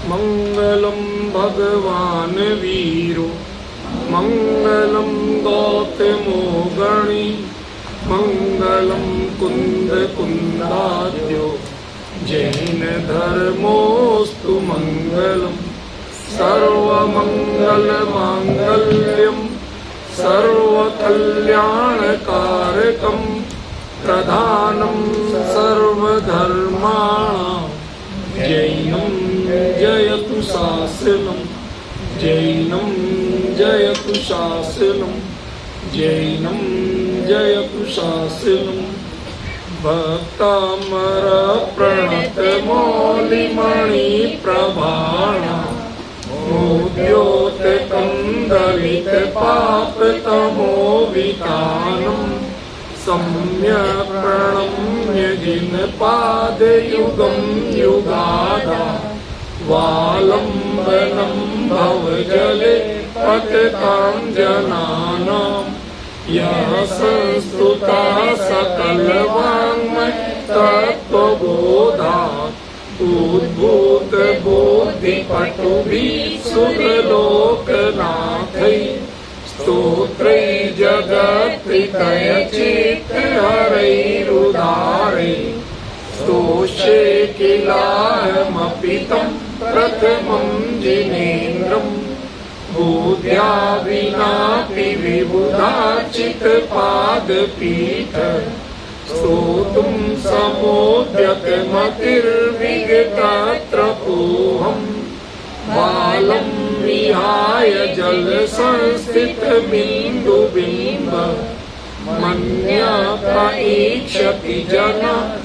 मंगलम भगवान वीरो मंगलम गौतमो गणी मंगलम कुंद कुंदाद्यो जैन धर्मोस्तु मंगलम सर्वमंगल मांगल्यम सर्वकल्याणकारकम प्रधानम सर्वधर्माणां जैनं जयतु शासनं जैनं जयतु शासनं जैनं जयतु शासनं भक्तामर प्रणत मौलिमणि प्रभाणा मोद्योत कंदलित पाप तमो वितानं सम्यक् प्रणम्य जिन पादयुगं युगादा वालम्बनं भवजले पतितां जनानां यः संस्तुता सकलवाङ्मय तत्त्वबोधात् उद्भूतबुद्धिपटुभिः सुरलोकनाथैः स्तोत्रै जगत्प्रीतयचित्तहरैरुदारै स्तोष्ये किलाहमपि तं प्रथमं जिनेन्द्रं बुद्ध्या विनापि विबुधाचित्पादपीठ स्तोतुं समोद्यतमतिर्विगतत्रपोऽहम् बालं विहाय जल संस्थित बिंदु बिंब मन्यप्रईक्षति जन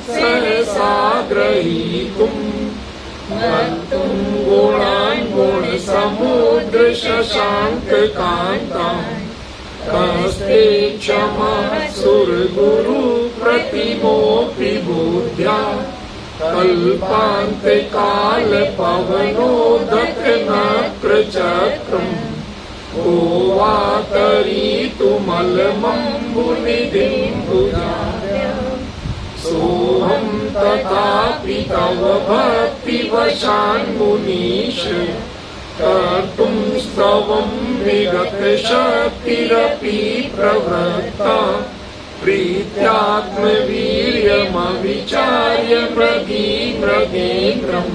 सहसा ग्रहीतुं वक्तुं गुणान् गुण समुद्र शशांक कांता कस्ते क्षमा सुर गुरु प्रतिमोऽपि बुद्ध्या कल्पान्त काल पवनोदक नक्रचक्रम् को वा तरीतुमलमम्बुनिधिं भुजाद्य सोऽहं तथापि तव भक्तिवशान्मुनीश कर्तुं स्तवं विगतशक्तिरपि प्रवृत्ता प्रीत्यात्मवीर्यमविचार्य मृगेन्द्रम्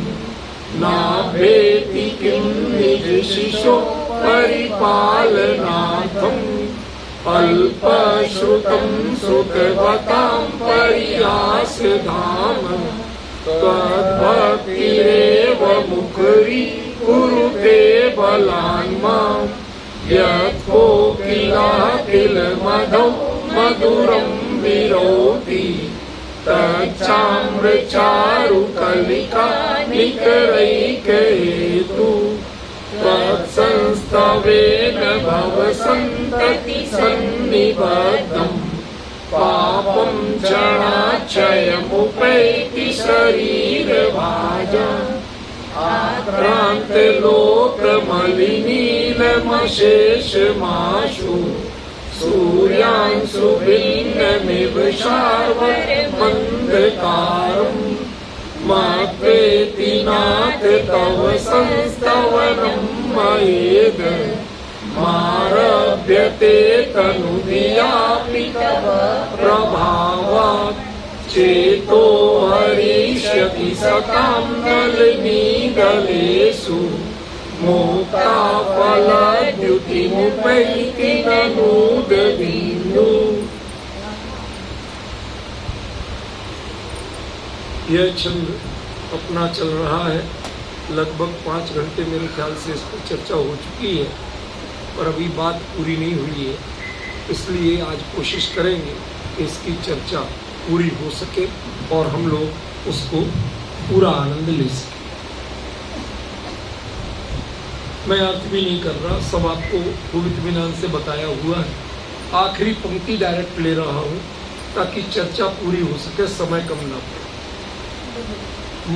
नाभेति किं निजशिशो परिपालनार्थम् अल्पश्रुतं सुखवतां परिहासधाम त्वद्भक्तिरेव मुखरी कुरुते बलान् माम् यत् कोकिलाकिलमधौ मधुरं विरोधि तच्चाम्रचारुकलिका निकरैकहेतु त्वत्संस्तवेन भवसन्तति सन्निबद्धम् पापं क्षणाक्षयमुपैति शरीरभाजा आक्रान्तलोकमलिनीलमशेषमाशु सूर्यांशुभिन्नमिव शार्वर्मन्धकारम् मत्वेति नाथ तव संस्तवनं मयेद मारभ्यते तनुधियापि तव प्रभावात् चेतो हरिष्यति सतां नलिनीगलेषु मुक्ता फलद्युतिमुपैति ननूदवीनु। यह छंद अपना चल रहा है, लगभग 5 घंटे मेरे ख्याल से इस पर चर्चा हो चुकी है, पर अभी बात पूरी नहीं हुई है, इसलिए आज कोशिश करेंगे कि इसकी चर्चा पूरी हो सके और हम लोग उसको पूरा आनंद ले सके। मैं अर्थ भी नहीं कर रहा, सब आपको खूब इत्मीनान से बताया हुआ है। आखिरी पंक्ति डायरेक्ट ले रहा हूँ ताकि चर्चा पूरी हो सके, समय कम ना पड़े।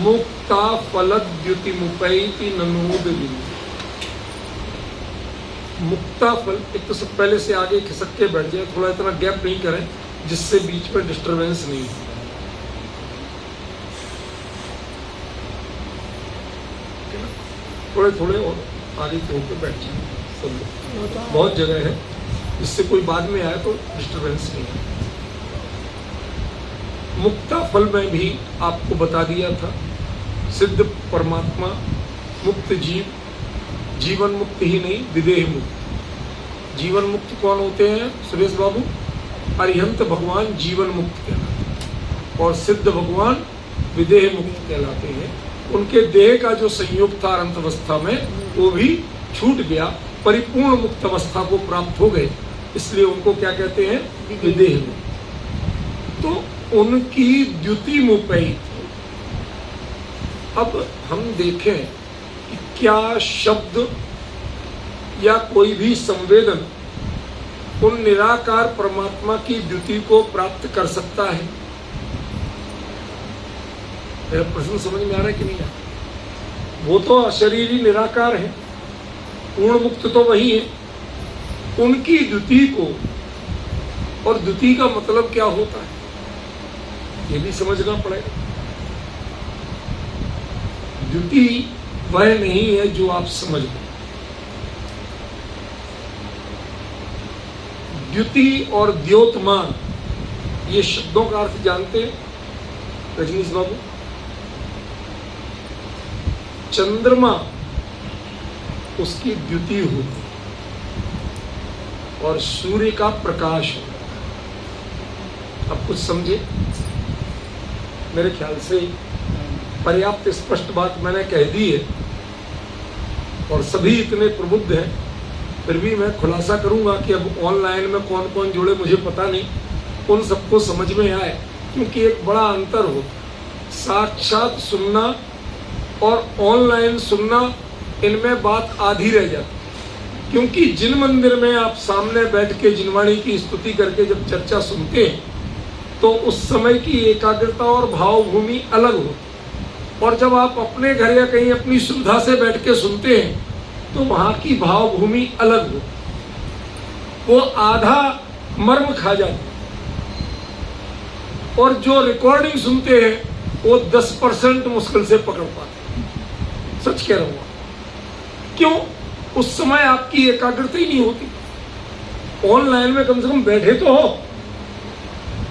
मुक्ता फलद्युतिमुपैति ननूद बिंदु। मुक्ता फल, एक तो सब पहले से आगे खिसक के बैठ जाए, थोड़ा इतना गैप नहीं करें जिससे बीच में डिस्टरबेंस नहीं हो। ना, थोड़े थोड़े और आगे होकर बैठ जाए सब लोग। बहुत जगह है जिससे कोई बाद में आए तो डिस्टर्बेंस नहीं है। मुक्ता फल में भी आपको बता दिया था, सिद्ध परमात्मा, मुक्त जीव, जीवन मुक्त ही नहीं विदेह मुक्त। जीवन मुक्त कौन होते हैं सुरेश बाबू? अरिहंत भगवान जीवन मुक्त कहलाते हैं और सिद्ध भगवान विदेह मुक्त कहलाते हैं। उनके देह का जो संयोग था अनंत अवस्था में वो भी छूट गया, परिपूर्ण मुक्त अवस्था को प्राप्त हो गए, इसलिए उनको क्या कहते हैं? विदेह मुक्त। तो उनकी द्युति मुपैत। अब हम देखें कि क्या शब्द या कोई भी संवेदन उन निराकार परमात्मा की द्युति को प्राप्त कर सकता है? मेरा प्रश्न समझ में आ रहा है कि नहीं आ रहा? वो तो अशरीरी निराकार है, पूर्ण मुक्त तो वही है। उनकी द्युति को, और द्युति का मतलब क्या होता है ये भी समझना पड़ेगा। द्युति वह नहीं है जो आप समझ लो। द्युति और द्योतमान ये शब्दों का अर्थ जानते हैं रजनीश बाबू? चंद्रमा उसकी द्युति होती और सूर्य का प्रकाश होता। अब कुछ समझे? मेरे ख्याल से पर्याप्त स्पष्ट बात मैंने कह दी है और सभी इतने प्रबुद्ध हैं, फिर भी मैं खुलासा करूंगा कि अब ऑनलाइन में कौन कौन जुड़े मुझे पता नहीं, उन सबको समझ में आए, क्योंकि एक बड़ा अंतर हो साक्षात सुनना और ऑनलाइन सुनना, इनमें बात आधी रह जाती। क्योंकि जिन मंदिर में आप सामने बैठ के जिनवाणी की स्तुति करके जब चर्चा सुनते हैं तो उस समय की एकाग्रता और भावभूमि अलग हो, और जब आप अपने घर या कहीं अपनी सुविधा से बैठ के सुनते हैं तो वहां की भावभूमि अलग हो, वो आधा मर्म खा जाती। और जो रिकॉर्डिंग सुनते हैं वो 10% मुश्किल से पकड़ पाते। सच कह रहा हूं। क्यों? उस समय आपकी एकाग्रता ही नहीं होती। ऑनलाइन में कम से कम बैठे तो हो,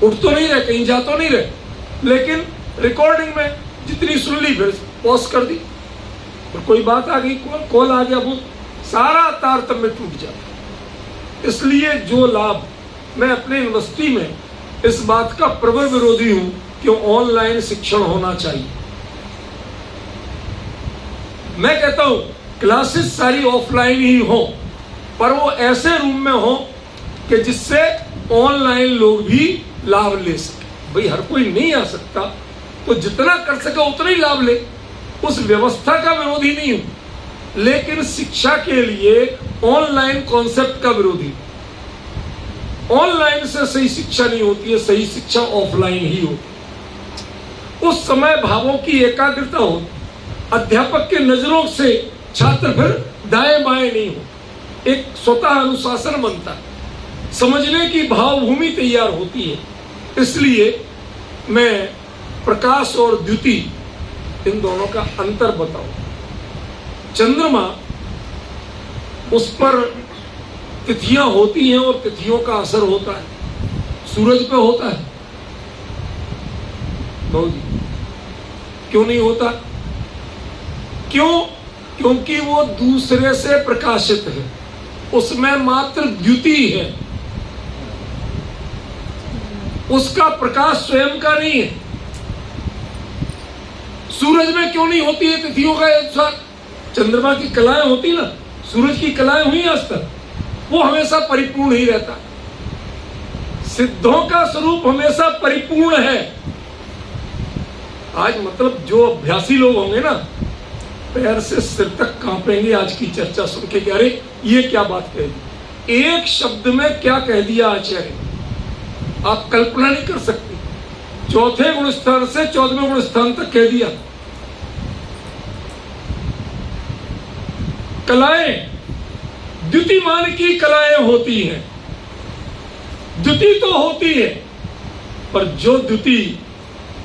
उठ तो नहीं रहे, कहीं जा तो नहीं रहे, लेकिन रिकॉर्डिंग में जितनी सुन ली फिर पॉज कर दी, और कोई बात आ गई, कॉल आ गया, वो सारा तारतम्य टूट जाता। इसलिए जो लाभ, मैं अपने यूनिवर्सिटी में इस बात का प्रबल विरोधी हूं कि ऑनलाइन शिक्षण होना चाहिए। मैं कहता हूं क्लासेस सारी ऑफलाइन ही हो, पर वो ऐसे रूम में हो कि जिससे ऑनलाइन लोग भी लाभ ले सके। भाई हर कोई नहीं आ सकता, तो जितना कर सके उतना ही लाभ ले, उस व्यवस्था का विरोधी नहीं हूं, लेकिन शिक्षा के लिए ऑनलाइन कॉन्सेप्ट का विरोधी। ऑनलाइन से सही शिक्षा नहीं होती है, सही शिक्षा ऑफलाइन ही होती है। उस समय भावों की एकाग्रता हो, अध्यापक के नजरों से छात्र फिर दाएं बाएं नहीं हो, एक स्वतः अनुशासन बनता है, समझने की भावभूमि तैयार होती है। इसलिए मैं प्रकाश और द्युति इन दोनों का अंतर बताऊं। चंद्रमा, उस पर तिथियां होती हैं और तिथियों का असर होता है, सूरज पे होता है? बहुत जी, क्यों नहीं होता? क्यों? क्योंकि वो दूसरे से प्रकाशित है, उसमें मात्र द्युति है, उसका प्रकाश स्वयं का नहीं है। सूरज में क्यों नहीं होती है तिथियों का एक साथ? चंद्रमा की कलाएं होती ना, सूरज की कलाएं हुई आज तक, वो हमेशा परिपूर्ण ही रहता है। सिद्धों का स्वरूप हमेशा परिपूर्ण है। आज मतलब जो अभ्यासी लोग होंगे ना, पैर से सिर तक कांपेंगे आज की चर्चा सुन के, कह रहे ये क्या बात कह दी, एक शब्द में क्या कह दिया आचार्य, आप कल्पना नहीं कर सकते। चौथे गुण स्थान से 14वें गुण स्थान तक कह दिया। कलाएं, द्युतिमान की कलाएं होती हैं, द्युति तो होती है, पर जो द्युति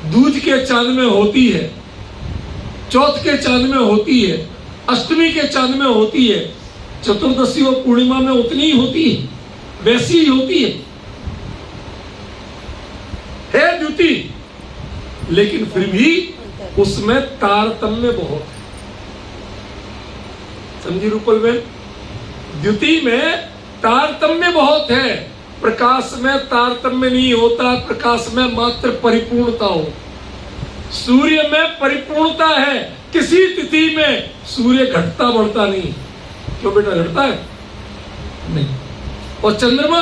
दूज के चांद में होती है, चौथ के चांद में होती है, अष्टमी के चांद में होती है, चतुर्दशी और पूर्णिमा में उतनी ही होती है, वैसी ही होती है द्युति, लेकिन फिर भी उसमें तारतम्य बहुत है। समझी रूपल बहन? द्युति में तारतम्य बहुत है, प्रकाश में तारतम्य नहीं होता, प्रकाश में मात्र परिपूर्णता हो। सूर्य में परिपूर्णता है, किसी तिथि में सूर्य घटता बढ़ता नहीं। क्यों बेटा, घटता है नहीं। और चंद्रमा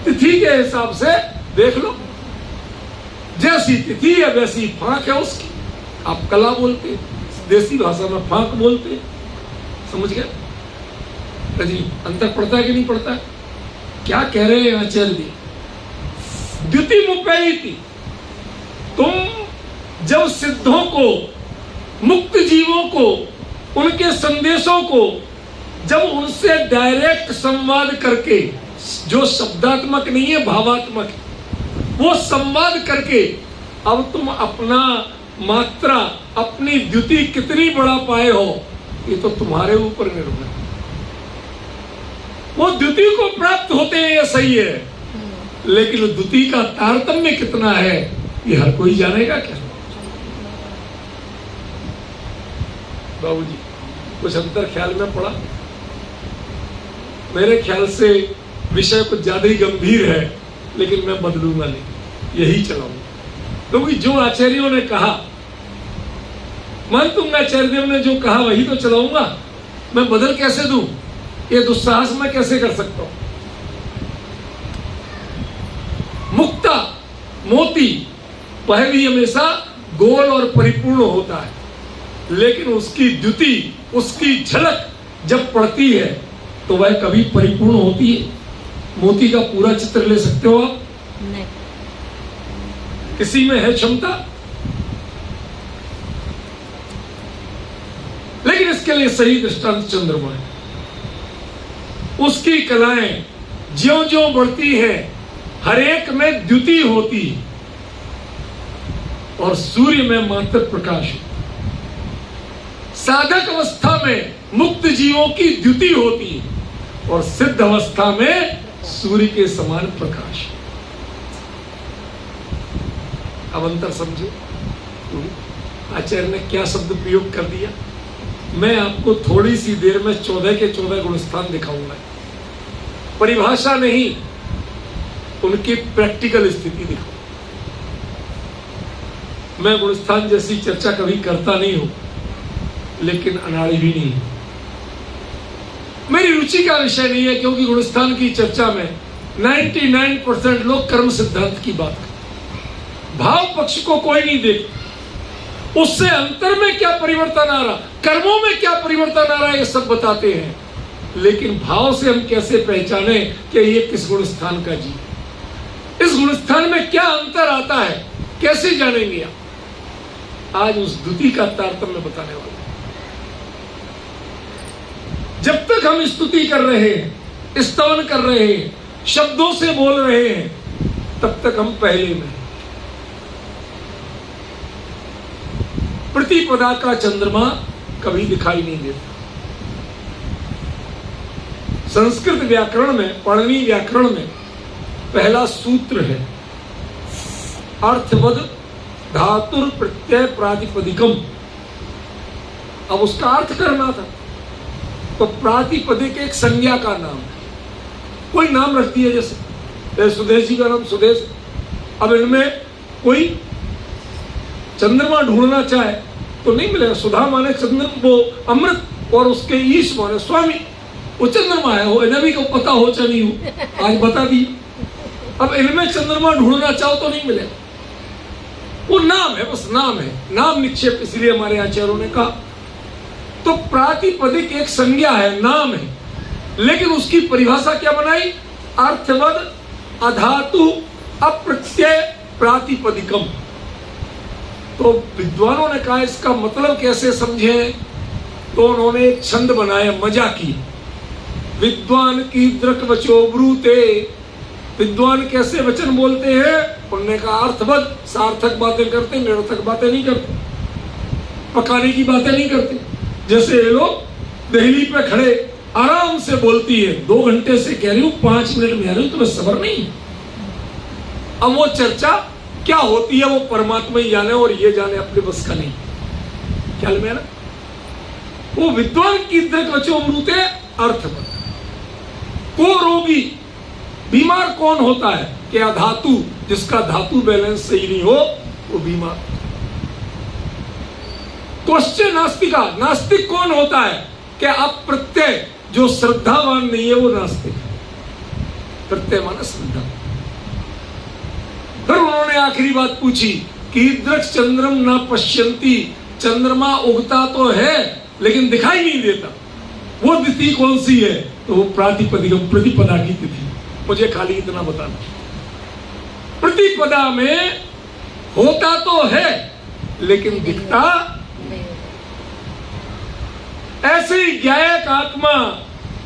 तिथि के हिसाब से देख लो, जैसी तिथि है वैसी फांक है उसकी। आप कला बोलते हैं, देसी भाषा में फांक बोलते हैं, समझ गए जी? अंतर पड़ता है कि नहीं पड़ता है? क्या कह रहे हैं आचार्य जी? द्युति मुपैति, तुम जब सिद्धों को, मुक्त जीवों को, उनके संदेशों को जब उनसे डायरेक्ट संवाद करके, जो शब्दात्मक नहीं है भावात्मक, वो संवाद करके अब तुम अपना मात्रा, अपनी द्युति कितनी बढ़ा पाए हो, ये तो तुम्हारे ऊपर निर्भर है। वो द्युति को प्राप्त होते हैं, ये सही है, लेकिन द्युति का तारतम्य कितना है ये हर कोई जानेगा क्या? बाबूजी, कुछ अंतर ख्याल में पड़ा? मेरे ख्याल से विषय कुछ ज्यादा ही गंभीर है, लेकिन मैं बदलूंगा नहीं, यही चलाऊंगा। क्योंकि जो आचार्यों ने कहा, मान तुम आचार्य देव ने जो कहा वही तो चलाऊंगा। मैं बदल कैसे दूं? ये दुस्साहस मैं कैसे कर सकता हूं? मुक्ता मोती वह भी हमेशा गोल और परिपूर्ण होता है, लेकिन उसकी द्युति, उसकी झलक जब पड़ती है तो वह कभी परिपूर्ण होती है। मोती का पूरा चित्र ले सकते हो आप? नहीं। किसी में है क्षमता? लेकिन इसके लिए सही दृष्टांत चंद्रमा है। उसकी कलाएं ज्यों-ज्यों बढ़ती है, हर एक में द्युति होती है, और सूर्य में मात्र प्रकाश है। साधक अवस्था में मुक्त जीवों की द्युति होती है, और सिद्ध अवस्था में सूर्य के समान प्रकाश। अब अंतर समझो, आचार्य ने क्या शब्द प्रयोग कर दिया। मैं आपको थोड़ी सी देर में 14 के 14 गुणस्थान दिखाऊंगा। परिभाषा नहीं, उनकी प्रैक्टिकल स्थिति दिखाऊंगा। मैं गुणस्थान जैसी चर्चा कभी करता नहीं हूं, लेकिन अनाड़ी भी नहीं, मेरी रुचि का विषय नहीं है, क्योंकि गुणस्थान की चर्चा में 99% लोग कर्म सिद्धांत की बात करते, भाव पक्ष को कोई नहीं देखता। उससे अंतर में क्या परिवर्तन आ रहा, कर्मों में क्या परिवर्तन आ रहा है, ये सब बताते हैं, लेकिन भाव से हम कैसे पहचाने कि ये किस गुणस्थान का जी, इस गुणस्थान में क्या अंतर आता है, कैसे जानेंगे आप? आज उस द्युति का तारतम्य बताने वाले। जब तक हम स्तुति कर रहे हैं, स्तवन कर रहे हैं, शब्दों से बोल रहे हैं, तब तक हम पहले में। प्रतिपदा का चंद्रमा कभी दिखाई नहीं देता। संस्कृत व्याकरण में, पाणिनि व्याकरण में पहला सूत्र है अर्थवद धातुर प्रत्यय प्रातिपदिकम। अब उसका अर्थ करना था, तो प्रातिपदिक एक संज्ञा का नाम है, कोई नाम रख दिया, जैसे सुदेश जी का नाम सुदेश। अब इनमें कोई चंद्रमा ढूंढना चाहे तो नहीं मिलेगा। सुधा माने चंद्र, वो अमृत, और उसके ईश माने स्वामी, वो चंद्रमा है, वो इन्हें भी पता हो चाहे नहीं हो, आज बता दी। अब इनमें चंद्रमा ढूंढना चाहो तो नहीं मिलेगा, वो नाम है, बस नाम है, नाम निक्षेप, इसलिए हमारे आचार्यों ने कहा। तो प्रातिपदिक एक संज्ञा है, नाम है, लेकिन उसकी परिभाषा क्या बनाई? अर्थवद अधातु अप्रत्यय प्रातिपदिकम। तो विद्वानों ने कहा इसका मतलब कैसे समझे, तो उन्होंने एक छंद बनाया, मजा की। विद्वान की दृक वचो ब्रूते, विद्वान कैसे वचन बोलते हैं? उन्होंने कहा अर्थवद, सार्थक बातें करते, निरर्थक बातें नहीं करते। पकाने की बातें नहीं करते। जैसे ये लोग दहली पे खड़े आराम से बोलती है, 2 घंटे से कह रही हूं, 5 मिनट में आ रही हूं, तुम्हें सब्र नहीं। अब वो चर्चा क्या होती है वो परमात्मा ही जाने, और ये जाने अपने बस का नहीं। ख्याल में ना, वो विद्वान की दृक वचो अमृते अर्थ बता। को रोगी, बीमार कौन होता है? क्या धातु, जिसका धातु बैलेंस सही नहीं हो वो बीमार। क्वेश्चन नास्तिका, नास्तिक कौन होता है? क्या अप्रत्यय, जो श्रद्धावान नहीं है वो नास्तिक। प्रत्यय माना श्रद्धा। फिर उन्होंने आखिरी बात पूछी कि दृक्ष चंद्रम न पश्यंती, चंद्रमा उगता तो है लेकिन दिखाई नहीं देता, वो तिथि कौन सी है? तो वो प्रातिपदिकम, प्रतिपदा की तिथि। मुझे खाली इतना बताना, प्रतिपदा में होता तो है लेकिन दिखता नहीं। ऐसे ही ज्ञायक आत्मा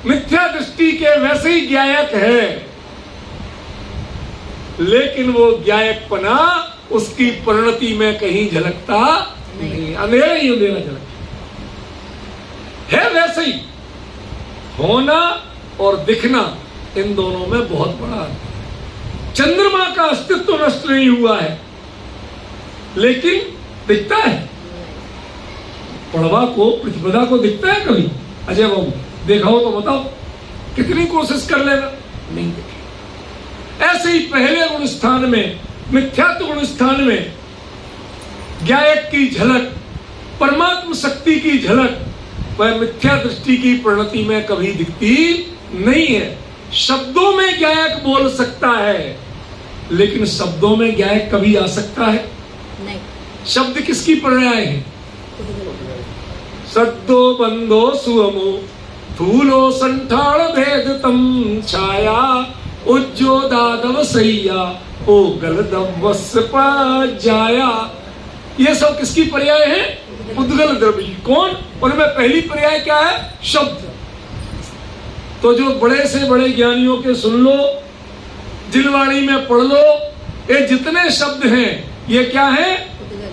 मिथ्या दृष्टि के वैसे ही ज्ञायक है, लेकिन वो ज्ञायकपना उसकी परिणति में कहीं झलकता नहीं। अंधेरा ही अंधेरा झलकता है। वैसे ही होना और दिखना, इन दोनों में बहुत बड़ा अंतर। चंद्रमा का अस्तित्व नष्ट नहीं हुआ है लेकिन दिखता है। पड़वा को, प्रतिपदा को दिखता है कभी? अजय बाबू देखा हो तो बताओ, कितनी कोशिश कर लेना, नहीं दिखे। ऐसे ही पहले गुण स्थान में, मिथ्यात्व गुण स्थान में ज्ञायक की झलक, परमात्म शक्ति की झलक, वह मिथ्या दृष्टि की परिणति में कभी दिखती नहीं है। शब्दों में ज्ञायक बोल सकता है लेकिन शब्दों में ज्ञायक कभी आ सकता है नहीं। शब्द किसकी पर्याय है? सद्दो बंधो सुअमो थूलो संठाड़ भेद तम छाया उज्जो दादव सैया ओ गलदवस जाया। ये सब किसकी पर्याय है? उद्गल द्रव्य। कौन? उनमें पहली पर्याय क्या है? शब्द। तो जो बड़े से बड़े ज्ञानियों के सुन लो, जिनवाणी में पढ़ लो, ये जितने शब्द हैं ये क्या है?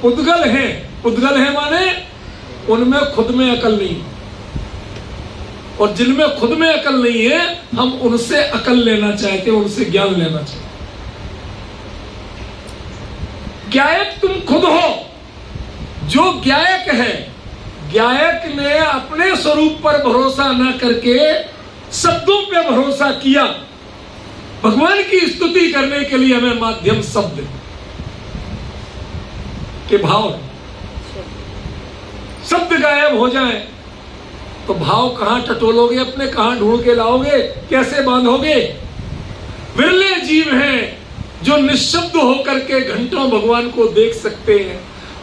उद्गल हैं। उद्गल है माने उनमें खुद में अकल नहीं, और जिनमें खुद में अकल नहीं है हम उनसे अकल लेना चाहते, उनसे ज्ञान लेना चाहते। ज्ञायक तुम खुद हो। जो ज्ञायक है, ज्ञायक ने अपने स्वरूप पर भरोसा न करके शब्दों पे भरोसा किया। भगवान की स्तुति करने के लिए हमें माध्यम शब्द के भाव, शब्द गायब हो जाए तो भाव कहां टटोलोगे अपने, कहां ढूंढ के लाओगे, कैसे बांधोगे? विरले जीव हैं जो निशब्द होकर के घंटों भगवान को देख सकते हैं,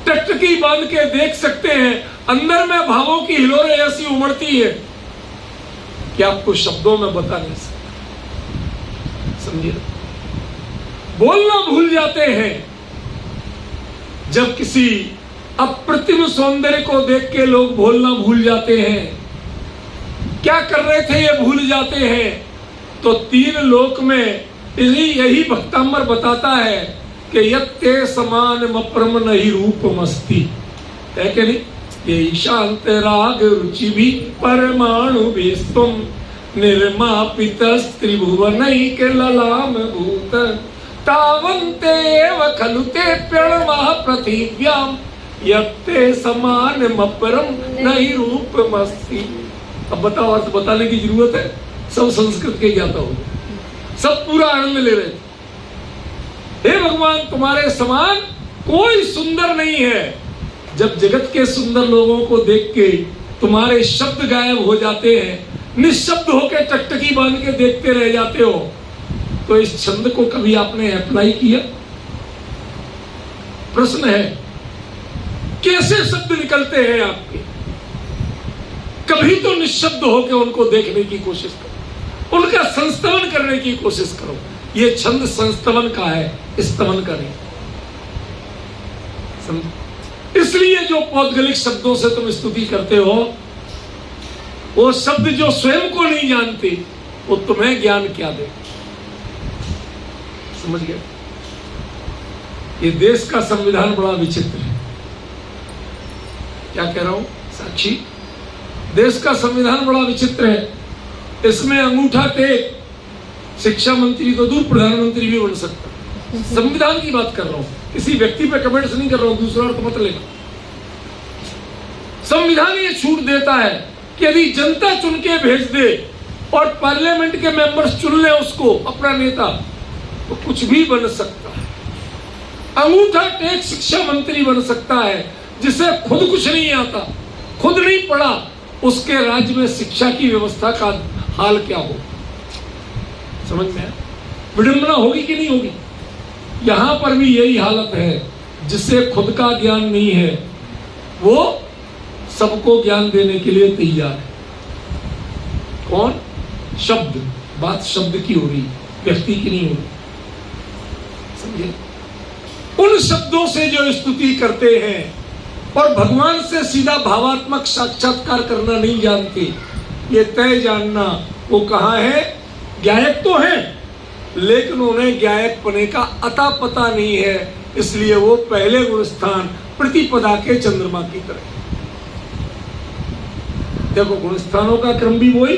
टकटकी बांध के देख सकते हैं। अंदर में भावों की हिलोरें ऐसी उमड़ती है कि आपको शब्दों में बता नहीं सकते। समझिए, बोलना भूल जाते हैं। जब किसी अप्रतिम सौंदर्य को देख के लोग बोलना भूल जाते हैं, क्या कर रहे थे ये भूल जाते हैं, तो 3 लोक में यही भक्तांबर बताता है कि यत्ते समान मप्रम नहीं रूप मस्ती है कि नहीं? ये शांत राग रुचि भी परमाणु बेस्तुम निर्मापित त्रिभुवन के ललाम भूत तावन्ते एव खलुते प्रणमः पृथिव्याम यत्ते समान मपरम नहीं रूप मस्ती। अब बताओ, अर्थ बताने की जरूरत है? सब संस्कृत के ज्ञाता हो गए, सब पूरा आनंद ले रहे थे। हे भगवान, तुम्हारे समान कोई सुंदर नहीं है। जब जगत के सुंदर लोगों को देख के तुम्हारे शब्द गायब हो जाते हैं, निशब्द होकर टकटकी बांध के देखते रह जाते हो, तो इस छंद को कभी आपने अप्लाई किया? प्रश्न है, कैसे शब्द निकलते हैं आपके? कभी तो निशब्द होकर उनको देखने की कोशिश करो, उनका संस्तवन करने की कोशिश करो। ये छंद संस्तवन का है, स्तवन का नहीं। इसलिए जो पौद्गलिक शब्दों से तुम स्तुति करते हो, वो शब्द जो स्वयं को नहीं जानते, वो तुम्हें ज्ञान क्या दे? समझ गए? ये देश का संविधान बड़ा विचित्र है। क्या कह रहा हूं साक्षी, देश का संविधान बड़ा विचित्र है। इसमें अंगूठा टेक शिक्षा मंत्री तो दूर, प्रधानमंत्री भी बन सकता है। संविधान की बात कर रहा हूं, किसी व्यक्ति पे कमेंट्स नहीं कर रहा हूं, दूसरा अर्थ मत लेना। संविधान ये छूट देता है कि यदि जनता चुन के भेज दे और पार्लियामेंट के मेंबर्स चुन ले उसको अपना नेता, तो कुछ भी बन सकता है। अंगूठा टेक शिक्षा मंत्री बन सकता है, जिसे खुद कुछ नहीं आता, खुद नहीं पढ़ा, उसके राज्य में शिक्षा की व्यवस्था का हाल क्या हो। समझ में आया? विडंबना होगी कि नहीं होगी? यहां पर भी यही हालत है, जिसे खुद का ज्ञान नहीं है वो सबको ज्ञान देने के लिए तैयार है। कौन? शब्द। बात शब्द की हो रही, व्यक्ति की नहीं हो रही। समझे? उन शब्दों से जो स्तुति करते हैं और भगवान से सीधा भावात्मक साक्षात्कार करना नहीं जानते, ये तय जानना वो कहाँ है? गायक तो है, लेकिन उन्हें गायक पने का अता पता नहीं है, इसलिए वो पहले गुण स्थान प्रतिपदा के चंद्रमा की तरह। देखो, गुण स्थानों का क्रम भी वही,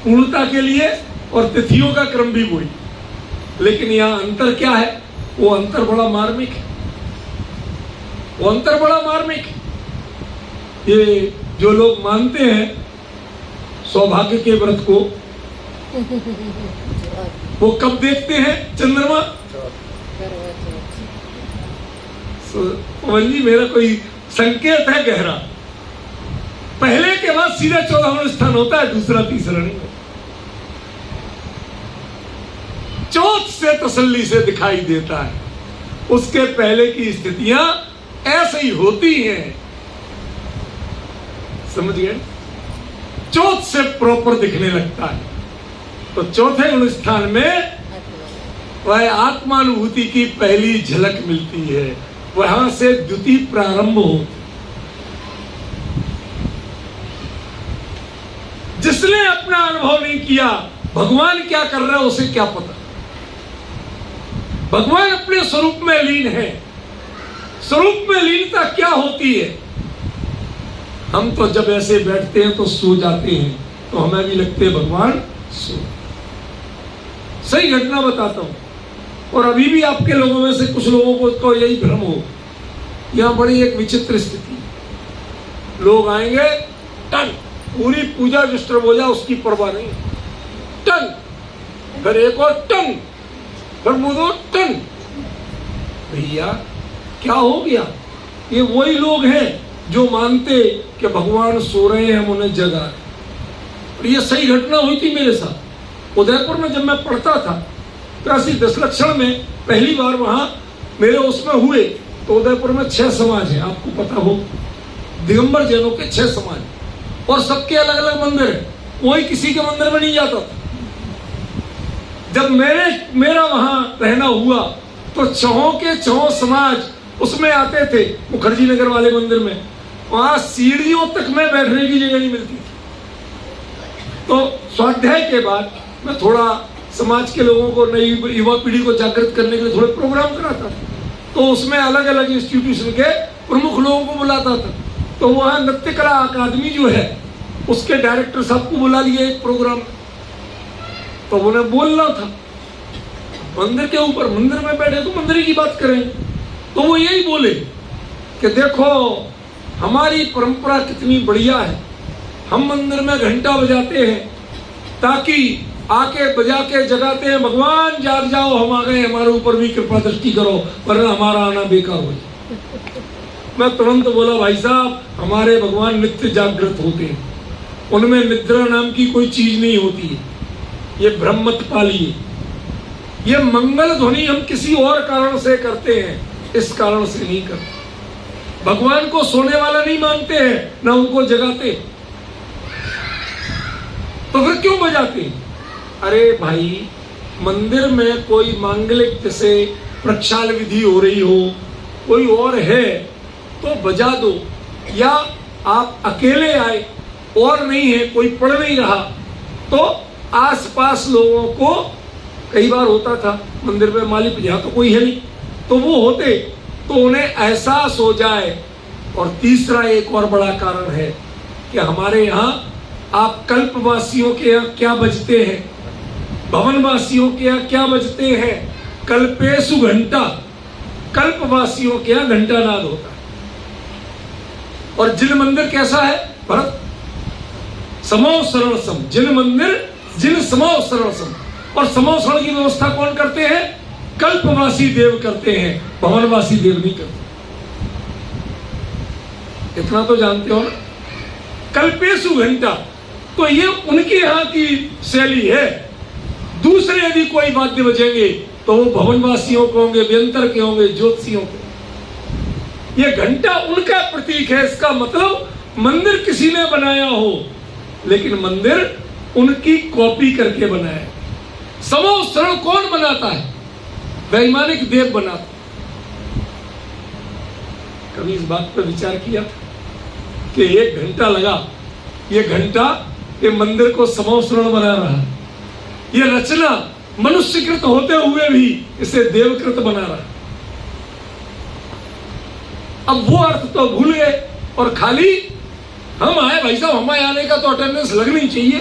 पूर्णता के लिए, और तिथियों का क्रम भी वही, लेकिन यहां अंतर क्या है? वो अंतर बड़ा मार्मिक है, वो अंतर बड़ा मार्मिक है। ये जो लोग मानते हैं सौभाग्य के व्रत को, वो कब देखते हैं चंद्रमा? पवन जी, मेरा कोई संकेत है गहरा, पहले के बाद सीधा 14वां स्थान होता है, दूसरा तीसरा नहीं होता। चौथ से तसल्ली से दिखाई देता है, उसके पहले की स्थितियां ऐसे ही होती हैं। समझ गए? चौथ से प्रॉपर दिखने लगता है। तो चौथे गुण स्थान में वह आत्मानुभूति की पहली झलक मिलती है, वहां से द्वितीय प्रारंभ होती। जिसने अपना अनुभव नहीं किया भगवान क्या कर रहा है उसे क्या पता। भगवान अपने स्वरूप में लीन है। स्वरूप में लीनता क्या होती है? हम तो जब ऐसे बैठते हैं तो सो जाते हैं, तो हमें भी लगते हैं भगवान सो। सही घटना बताता हूं, और अभी भी आपके लोगों में से कुछ लोगों को यही भ्रम हो। यहां बड़ी एक विचित्र स्थिति, लोग आएंगे, टन पूरी पूजा डिस्टर्ब हो जाए उसकी परवाह नहीं, टन, फिर एक और टन, फिर मुझे टन। भैया क्या हो गया? ये वही लोग हैं जो मानते कि भगवान सो रहे हैं, हम उन्हें जगा रहे। और ये सही घटना हुई थी मेरे साथ उदयपुर में, जब मैं पढ़ता था। 83 लक्षण में पहली बार वहां मेरे उसमें हुए। तो उदयपुर में 6 समाज है, आपको पता हो, दिगंबर जैनों के 6 समाज, और सबके अलग अलग मंदिर है। कोई किसी के मंदिर में नहीं जाता था। जब मेरा वहां रहना हुआ तो 6 के 6 समाज उसमें आते थे, मुखर्जी नगर वाले मंदिर में। वहां सीढ़ियों तक में बैठने की जगह नहीं मिलती थी। तो स्वाध्याय के बाद मैं थोड़ा समाज के लोगों को, नई युवा पीढ़ी को जागृत करने के लिए थोड़े प्रोग्राम कराता था। तो उसमें अलग अलग इंस्टीट्यूशन के प्रमुख लोगों को बुलाता था। तो वहां नृत्य कला अकादमी जो है उसके डायरेक्टर साहब को बुला लिया एक प्रोग्राम। तो उन्हें बोलना था मंदिर के ऊपर, मंदिर में बैठे तो मंदिर की बात करें। तो वो यही बोले कि देखो हमारी परंपरा कितनी बढ़िया है, हम मंदिर में घंटा बजाते हैं ताकि आके बजा के जगाते हैं, भगवान जाग जाओ, हम आ गए, हमारे ऊपर भी कृपा दृष्टि करो, वरना हमारा आना बेकार हो जाए। मैं तुरंत बोला, भाई साहब हमारे भगवान नित्य जागृत होते हैं, उनमें निद्रा नाम की कोई चीज नहीं होती है, ये भ्रम मत पालिए। ये मंगल ध्वनि हम किसी और कारण से करते हैं, इस कारण से नहीं करते। भगवान को सोने वाला नहीं मानते हैं, ना उनको जगाते, तो फिर क्यों बजाते? अरे भाई, मंदिर में कोई मांगलिक जैसे प्रक्षाल विधि हो रही हो, कोई और है तो बजा दो, या आप अकेले आए और नहीं है, कोई पढ़ नहीं रहा, तो आसपास लोगों को, कई बार होता था मंदिर में मालिक यहाँ तो कोई है नहीं, तो वो होते तो उन्हें एहसास हो जाए और तीसरा एक और बड़ा कारण है कि हमारे यहाँ आप कल्पवासियों के यहाँ क्या बजते हैं, भवनवासियों के यहाँ क्या बजते हैं, कल्पेशु घंटा, कल्पवासियों के यहाँ घंटानाद होता है। और जिन मंदिर कैसा है भरत, समो शरण सम, जिन मंदिर जिन समो शरण सम, और समो शरण की व्यवस्था कौन करते हैं, कल्पवासी देव करते हैं, भवनवासी देव नहीं करते। इतना तो जानते हो ना, कल्पेशु घंटा, तो ये उनके यहाँ की शैली है। दूसरे यदि कोई वाद्य बजेंगे तो वो भवनवासियों के होंगे, व्यंतर के होंगे, ज्योतिषियों के। ये घंटा उनका प्रतीक है। इसका मतलब मंदिर किसी ने बनाया हो, लेकिन मंदिर उनकी कॉपी करके बनाया। समो शरण कौन बनाता है, वैमानिक देव बनाता। कभी इस बात पर विचार किया था कि एक घंटा लगा, ये घंटा ये मंदिर को समो शरण बना रहा है, ये रचना मनुष्यकृत होते हुए भी इसे देवकृत बना रहा है। अब वो अर्थ तो भूल गए और खाली हम आए, भाई साहब हमारे आने का तो अटेंडेंस लगनी चाहिए।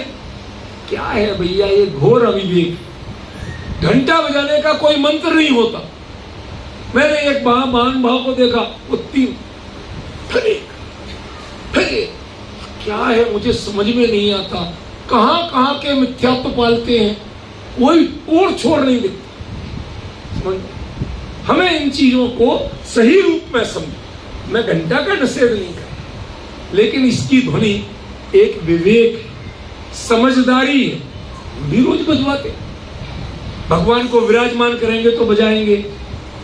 क्या है भैया ये घोर अविवेक। घंटा बजाने का कोई मंत्र नहीं होता। मैंने एक महान भाव को देखा, वो 3 फिर क्या है मुझे समझ में नहीं आता। कहां कहां के मिथ्यात्व पालते हैं, कोई और छोड़ नहीं देते। हमें इन चीजों को सही रूप में समझो। मैं घंटा का निषेध नहीं करता, लेकिन इसकी ध्वनि एक विवेक है, समझदारी है। भी रोज बजवाते, भगवान को विराजमान करेंगे तो बजाएंगे,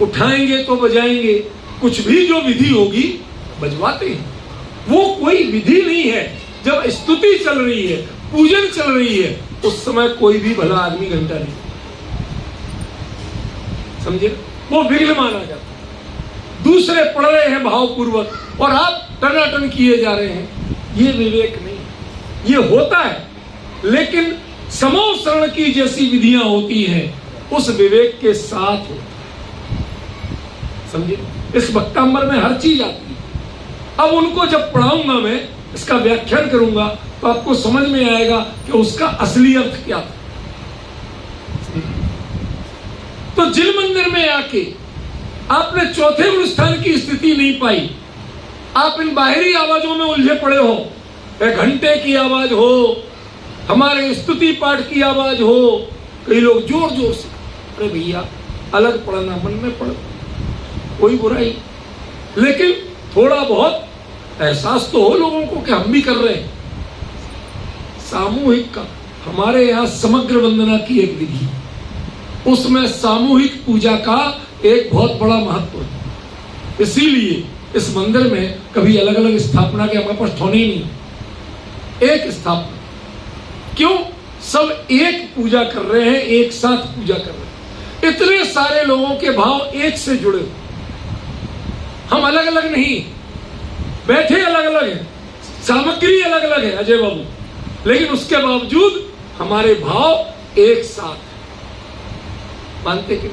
उठाएंगे तो बजाएंगे, कुछ भी जो विधि होगी बजवाते हैं। वो कोई विधि नहीं है। जब स्तुति चल रही है, पूजन चल रही है, उस समय कोई भी भला आदमी घंटा नहीं, समझे, वो विघ्न माना जाता है। दूसरे पढ़ रहे हैं भावपूर्वक और आप टनाटन किए जा रहे हैं, ये विवेक नहीं। ये होता है, लेकिन समो शरण की जैसी विधियां होती हैं उस विवेक के साथ होता है, समझे। इस वक्तांबर में हर चीज आती है। अब उनको जब पढ़ाऊंगा, मैं इसका व्याख्यान करूंगा, तो आपको समझ में आएगा कि उसका असली अर्थ क्या था। तो जिन मंदिर में आके आपने चौथे गुरुस्थान की स्थिति नहीं पाई, आप इन बाहरी आवाजों में उलझे पड़े हो, घंटे की आवाज हो, हमारे स्तुति पाठ की आवाज हो, कई लोग जोर जोर से, अरे भैया अलग पढ़ना, मन में पढ़ो, कोई बुराई, लेकिन थोड़ा बहुत एहसास तो हो लोगों को कि हम भी कर रहे हैं। सामूहिक का हमारे यहाँ समग्र वंदना की एक विधि, उसमें सामूहिक पूजा का एक बहुत बड़ा महत्व है। इसीलिए इस मंदिर में कभी अलग अलग स्थापना के हमारे पास ठोने ही नहीं, एक स्थापना। क्यों? सब एक पूजा कर रहे हैं, एक साथ पूजा कर रहे हैं। इतने सारे लोगों के भाव एक से जुड़े, हम अलग अलग नहीं, बैठे अलग अलग हैं, सामग्री अलग अलग है अजय बाबू, लेकिन उसके बावजूद हमारे भाव एक साथ, मानते क्यों?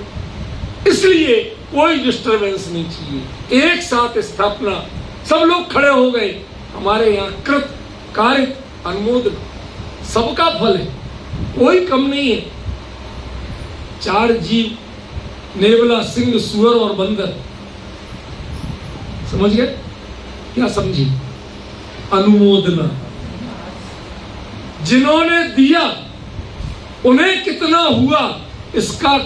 इसलिए कोई डिस्टरबेंस नहीं चाहिए, एक साथ स्थापना, सब लोग खड़े हो गए। हमारे यहाँ कृत कारित अनुमोदन सबका फल है, कोई कम नहीं है। 4 जीव, नेवला, सिंह, सुअर और बंदर, समझ गए? क्या समझी? अनुमोदना। जिन्होंने दिया उन्हें कितना हुआ इसका,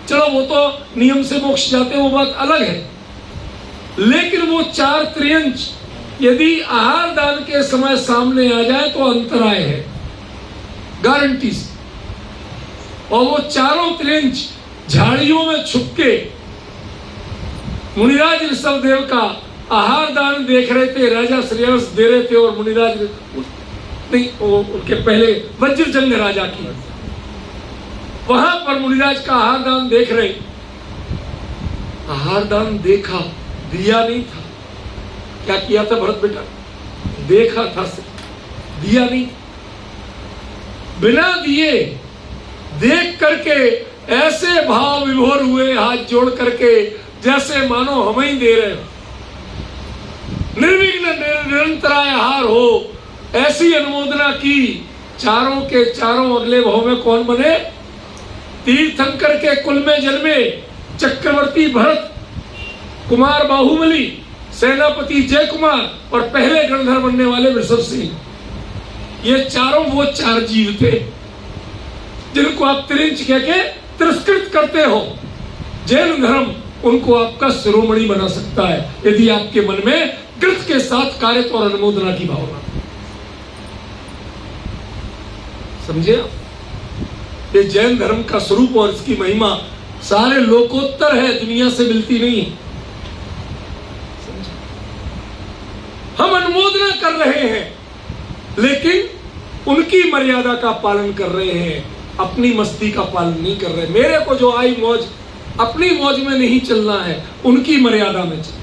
चलो वो तो नियम से मोक्ष जाते हैं, वो बात अलग है, लेकिन वो 4 त्रियंच यदि आहार दान के समय सामने आ जाए तो अंतराय है, गारंटी से। और वो 4 त्रियंच झाड़ियों में छुप के मुनिराज ऋषभदेव का आहार दान देख रहे थे, राजा श्रेयस दे रहे थे, और मुनिराज नहीं, उनके पहले वज्रजंग राजा की, वहां पर मुनिराज का आहार दान देख रहे, आहार दान देखा, दिया नहीं था। क्या किया था भरत बेटा? देखा था, दिया नहीं। बिना दिए देख करके ऐसे भाव विभोर हुए, हाथ जोड़ करके, जैसे मानो हम ही दे रहे हो। निर्विघ्न निरंतराय हार हो, ऐसी अनुमोदना की। चारों के चारों अगले भाव में कौन बने? तीर्थंकर के कुल में जन्मे चक्रवर्ती भरत, कुमार बाहुबली, सेनापति जय कुमार और पहले गणधर बनने वाले वृषभ सिंह। ये चारों वो चार जीव थे जिनको आप तिरंच कह के तिरस्कृत करते हो। जैन धर्म उनको आपका शिरोमणि बना सकता है यदि आपके मन में कृत के साथ कार्य और अनुमोदना की भावना। समझे? ये जैन धर्म का स्वरूप और इसकी महिमा सारे लोकोत्तर है, दुनिया से मिलती नहीं है। हम अनुमोदना कर रहे हैं लेकिन उनकी मर्यादा का पालन कर रहे हैं, अपनी मस्ती का पालन नहीं कर रहे। मेरे को जो आई मौज, अपनी मौज में नहीं चलना है, उनकी मर्यादा में चलना।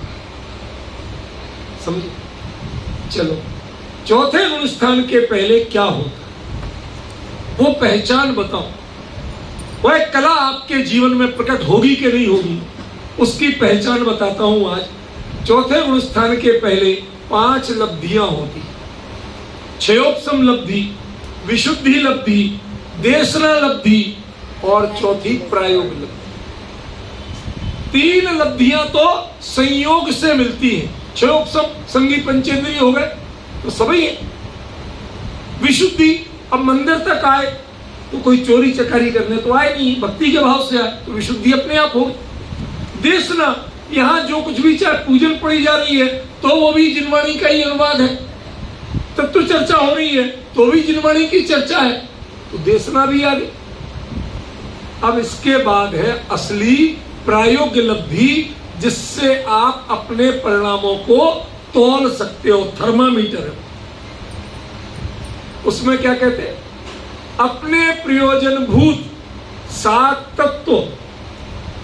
समझे? चलो, चौथे गुण स्थान के पहले क्या होता है वो पहचान बताओ। वह कला आपके जीवन में प्रकट होगी कि नहीं होगी, उसकी पहचान बताता हूं आज। चौथे गुण स्थान के पहले 5 लब्धियां होती, क्षयोपशम लब्धि, विशुद्धि लब्धि, देशना लब्धि और चौथी प्रायोग लब्धि। 3 लब्धियां तो संयोग से मिलती हैं। क्षयोपशम संगी पंचेंद्रिय हो गए तो सभी है। विशुद्धि, अब मंदिर तक आए तो कोई चोरी चकारी करने तो आए नहीं, भक्ति के भाव से आए तो विशुद्धि अपने आप हो। देशना, यहाँ जो कुछ भी चाहे पूजन पड़ी जा रही है तो वो भी जिनवाणी का ही अनुवाद है। तत्व चर्चा हो रही है तो भी जिनवाणी की चर्चा है, तो देशना भी आ गई। अब इसके बाद है असली प्रायोग्य लब्धि, जिससे आप अपने परिणामों को तौल सकते हो। थर्मामीटर है उसमें। क्या कहते हैं? अपने प्रयोजन भूत 7 तत्व,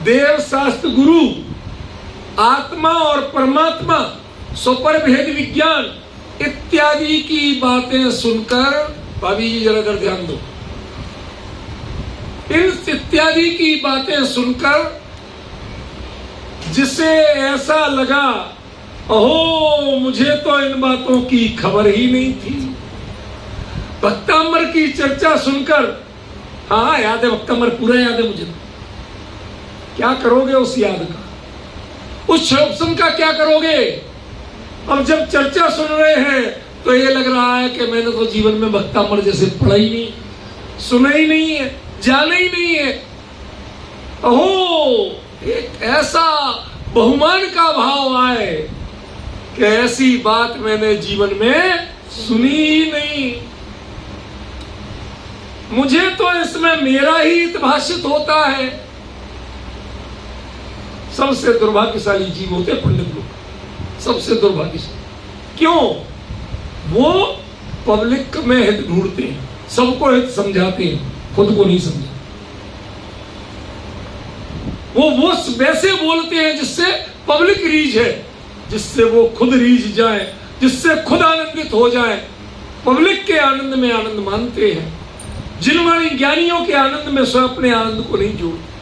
देव शास्त्र गुरु, आत्मा और परमात्मा, स्वपर भेद विज्ञान इत्यादि की बातें सुनकर, भाभी जी जरा इधर ध्यान दो, इन इत्यादि की बातें सुनकर जिसे ऐसा लगा ओहो मुझे तो इन बातों की खबर ही नहीं थी। भक्तामर की चर्चा सुनकर, हाँ याद है भक्तामर, पूरा याद है मुझे। क्या करोगे उस याद का? उस क्षयोपशम का क्या करोगे? अब जब चर्चा सुन रहे हैं तो ये लग रहा है कि मैंने तो जीवन में भक्तामर जैसे पढ़ा ही नहीं, सुना ही नहीं है, जाना ही नहीं है। ओहो, एक ऐसा बहुमान का भाव आए कि ऐसी बात मैंने जीवन में सुनी ही नहीं। मुझे तो इसमें मेरा ही हितभाषित होता है। सबसे दुर्भाग्यशाली जीव होते पंडित लोग, सबसे दुर्भाग्यशाली। क्यों? वो पब्लिक में हित ढूंढते हैं, सबको हित समझाते हैं, खुद को नहीं समझाते। वो वैसे बोलते हैं जिससे पब्लिक रीझ है, जिससे वो खुद रीझ जाए, जिससे खुद आनंदित हो जाए। पब्लिक के आनंद में आनंद मानते हैं, जिनवाणी ज्ञानियों के आनंद में स्वयं अपने आनंद को नहीं जोड़ते।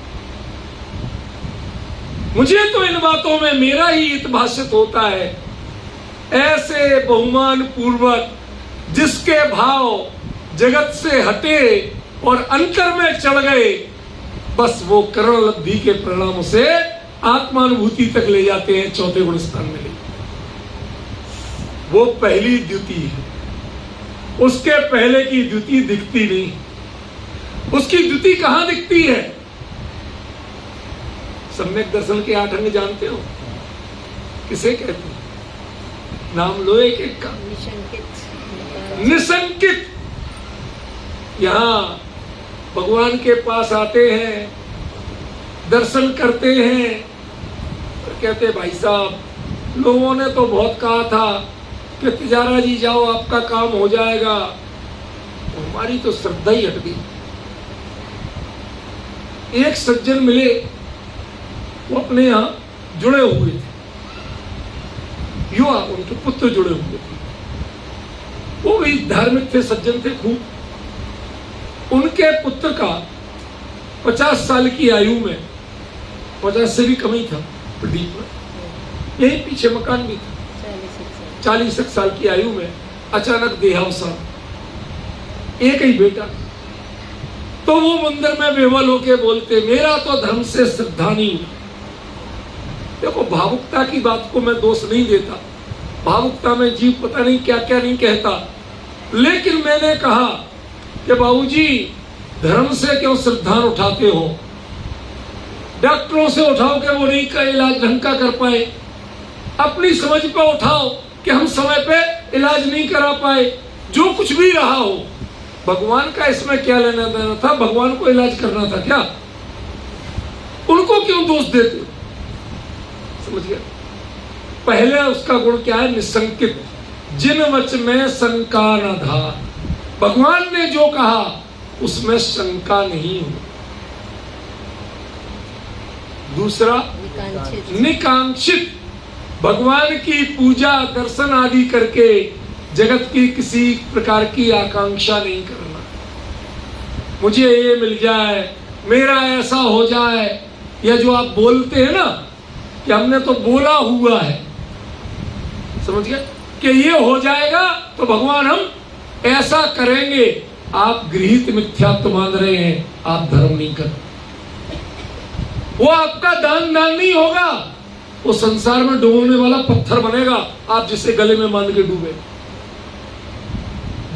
मुझे तो इन बातों में मेरा ही हितभाषित होता है। ऐसे बहुमान पूर्वक जिसके भाव जगत से हटे और अंतर में चढ़ गए, बस वो करण लब्धि के परिणाम से आत्मानुभूति तक ले जाते हैं, चौथे गुण स्थान में ले। वो पहली द्युति है, उसके पहले की द्युति दिखती नहीं। उसकी द्युति कहां दिखती है? सम्यक दर्शन के 8 अंग जानते हो? किसे कहते हैं? नाम लो एक एक का। निसंकित। यहां भगवान के पास आते हैं, दर्शन करते हैं और कहते भाई साहब लोगों ने तो बहुत कहा था कि तिजारा जी जाओ आपका काम हो जाएगा, हमारी तो श्रद्धा ही हट गई। एक सज्जन मिले, वो अपने यहां जुड़े हुए थे, युवा, उनके पुत्र जुड़े हुए थे। वो भी धार्मिक थे, सज्जन थे खूब। उनके पुत्र का 50 साल की आयु में, 50 से भी कम ही था, प्रदीप में, यही पीछे मकान भी था, 40 साल की आयु में अचानक देहावसान, एक ही बेटा। तो वो मंदिर में बेवल होके बोलते, मेरा तो धर्म से श्रद्धा नहीं। देखो, भावुकता की बात को मैं दोष नहीं देता, भावुकता में जीव पता नहीं क्या क्या नहीं कहता, लेकिन मैंने कहा कि बाबूजी, धर्म से क्यों श्रद्धा उठाते हो? डॉक्टरों से उठाओ कि वो नहीं का इलाज ढंग का कर पाए, अपनी समझ पे उठाओ कि हम समय पे इलाज नहीं करा पाए। जो कुछ भी रहा हो, भगवान का इसमें क्या लेना देना था? भगवान को इलाज करना था क्या? उनको क्यों दोष देते हो? समझ गया? पहले उसका गुण क्या है? निसंकित, जिन वच में शंका न था। भगवान ने जो कहा उसमें शंका नहीं हो। दूसरा, निकांक्षित, भगवान की पूजा दर्शन आदि करके जगत की किसी प्रकार की आकांक्षा नहीं करना। मुझे ये मिल जाए, मेरा ऐसा हो जाए, या जो आप बोलते हैं ना कि हमने तो बोला हुआ है, समझ गए, कि ये हो जाएगा तो भगवान हम ऐसा करेंगे। आप गृहीत मिथ्यात्व मान रहे हैं, आप धर्म नहीं कर। वो आपका दान नहीं होगा, वो संसार में डूबने वाला पत्थर बनेगा, आप जिसे गले में मान के डूबे।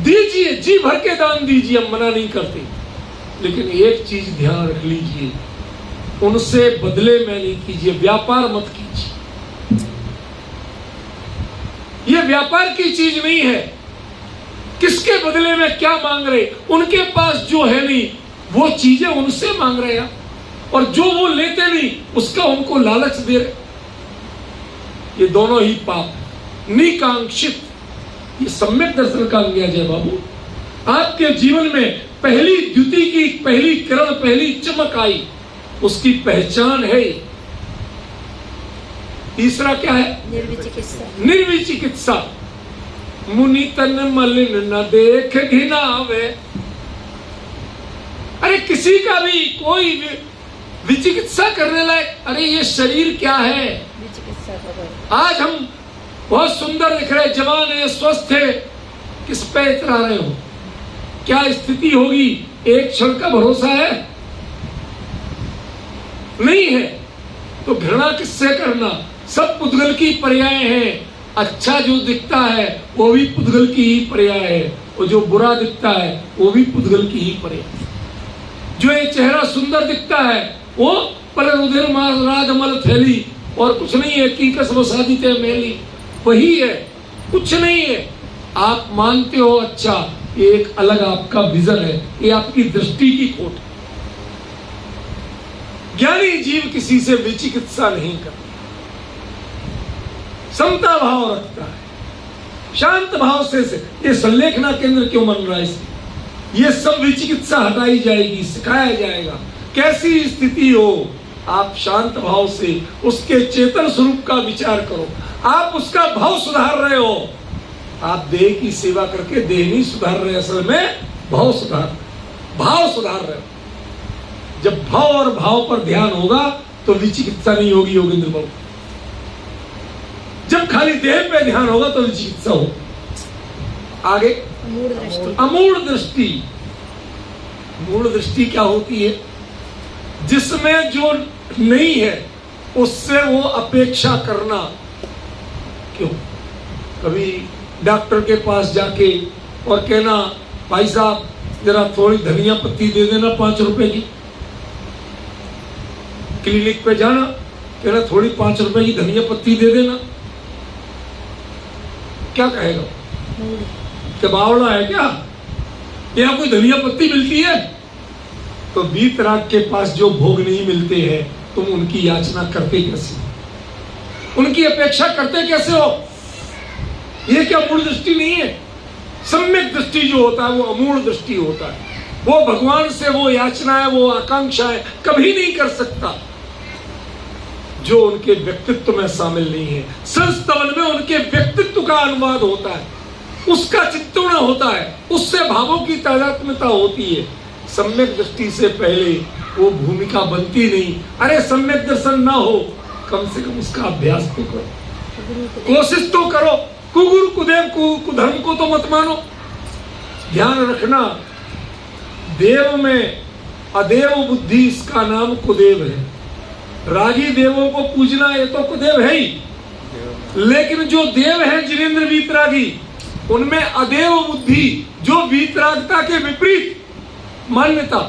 दीजिए, जी भर के दान दीजिए, हम मना नहीं करते, लेकिन एक चीज ध्यान रख लीजिए, उनसे बदले में नहीं कीजिए, व्यापार मत कीजिए। ये व्यापार की चीज नहीं है। किसके बदले में क्या मांग रहे? उनके पास जो है नहीं वो चीजें उनसे मांग रहे हैं, और जो वो लेते नहीं उसका उनको लालच दे रहे। ये दोनों ही पाप। निकांक्षित, ये सम्यक दर्शन का अंग है। जय बाबू, आपके जीवन में पहली द्युति की पहली किरण, पहली चमक आई, उसकी पहचान है। तीसरा क्या है? निर्विचिकित्सा। निर्विचिकित्सा, मुनि तन मलिन न देख घिनावे। अरे किसी का भी कोई विचिकित्सा करने लायक, अरे ये शरीर क्या है? आज हम बहुत सुंदर दिख रहे, जवान है, स्वस्थ है, किस पे इतरा रहे हो? क्या स्थिति होगी? एक क्षण का भरोसा है? नहीं है। तो घृणा किससे करना? सब पुद्गल की पर्याय हैं। अच्छा जो दिखता है वो भी पुद्गल की ही पर्याय है, और जो बुरा दिखता है वो भी पुद्गल की ही पर्याय है। जो ये चेहरा सुंदर दिखता है वो पर रुधिर राजमल थैली, और कुछ नहीं है, की कसम सादित मेली, वही है, कुछ नहीं है। आप मानते हो, अच्छा, ये एक अलग आपका विजन है, ये आपकी दृष्टि की खोट है। ज्ञानी जीव किसी से विचिकित्सा नहीं करता, समता भाव रखता है, शांत भाव से। ये संलेखना केंद्र क्यों बन रहा है? इसलिए ये सब विचिकित्सा हटाई जाएगी, सिखाया जाएगा। कैसी स्थिति हो, आप शांत भाव से उसके चेतन स्वरूप का विचार करो। आप उसका भाव सुधार रहे हो। आप देह की सेवा करके देह नहीं सुधार रहे, असल में भाव सुधार रहे हो। जब भाव और भाव पर ध्यान होगा तो विचिकित्सा नहीं होगी योगेंद्र बाबू। जब खाली देह पे ध्यान होगा तो विचिकित्सा हो। आगे अमूढ़ दृष्टि। मूढ़ दृष्टि क्या होती है? जिसमें जो नहीं है उससे वो अपेक्षा करना। क्यों? कभी डॉक्टर के पास जाके और कहना, भाई साहब जरा थोड़ी धनिया पत्ती दे देना 5 रुपए की। क्लिनिक पे जाना, कहना थोड़ी 5 रुपए की धनिया पत्ती दे देना। क्या कहेगा? क्या बावड़ा है क्या? यहाँ कोई धनिया पत्ती मिलती है? तो वीतराग के पास जो भोग नहीं मिलते हैं, तुम उनकी याचना करते कैसे? उनकी अपेक्षा करते कैसे हो? ये क्या मूढ़ दृष्टि नहीं है? सम्यक दृष्टि जो होता है वो अमूढ़ दृष्टि होता है। वो भगवान से वो याचना है, वो आकांक्षा है, कभी नहीं कर सकता जो उनके व्यक्तित्व में शामिल नहीं है। संस्तवन में उनके व्यक्तित्व का अनुवाद होता है, उसका चित्रण होता है, उससे भावों की तादात्म्यता होती है। सम्यक दृष्टि से पहले वो भूमिका बनती नहीं। अरे सम्यक दर्शन ना हो, कम से कम उसका अभ्यास तो करो, कोशिश तो करो। कुगुरु कुदेव कुधर्म को तो मत मानो। ध्यान रखना, देव में अदेव बुद्धि, इसका नाम कुदेव है। रागी देवों को पूजना ये तो कुदेव है ही, लेकिन जो देव है जिनेंद्र वीतरागी, उनमें अदेव बुद्धि, जो वीतरागता के विपरीत मान्यता,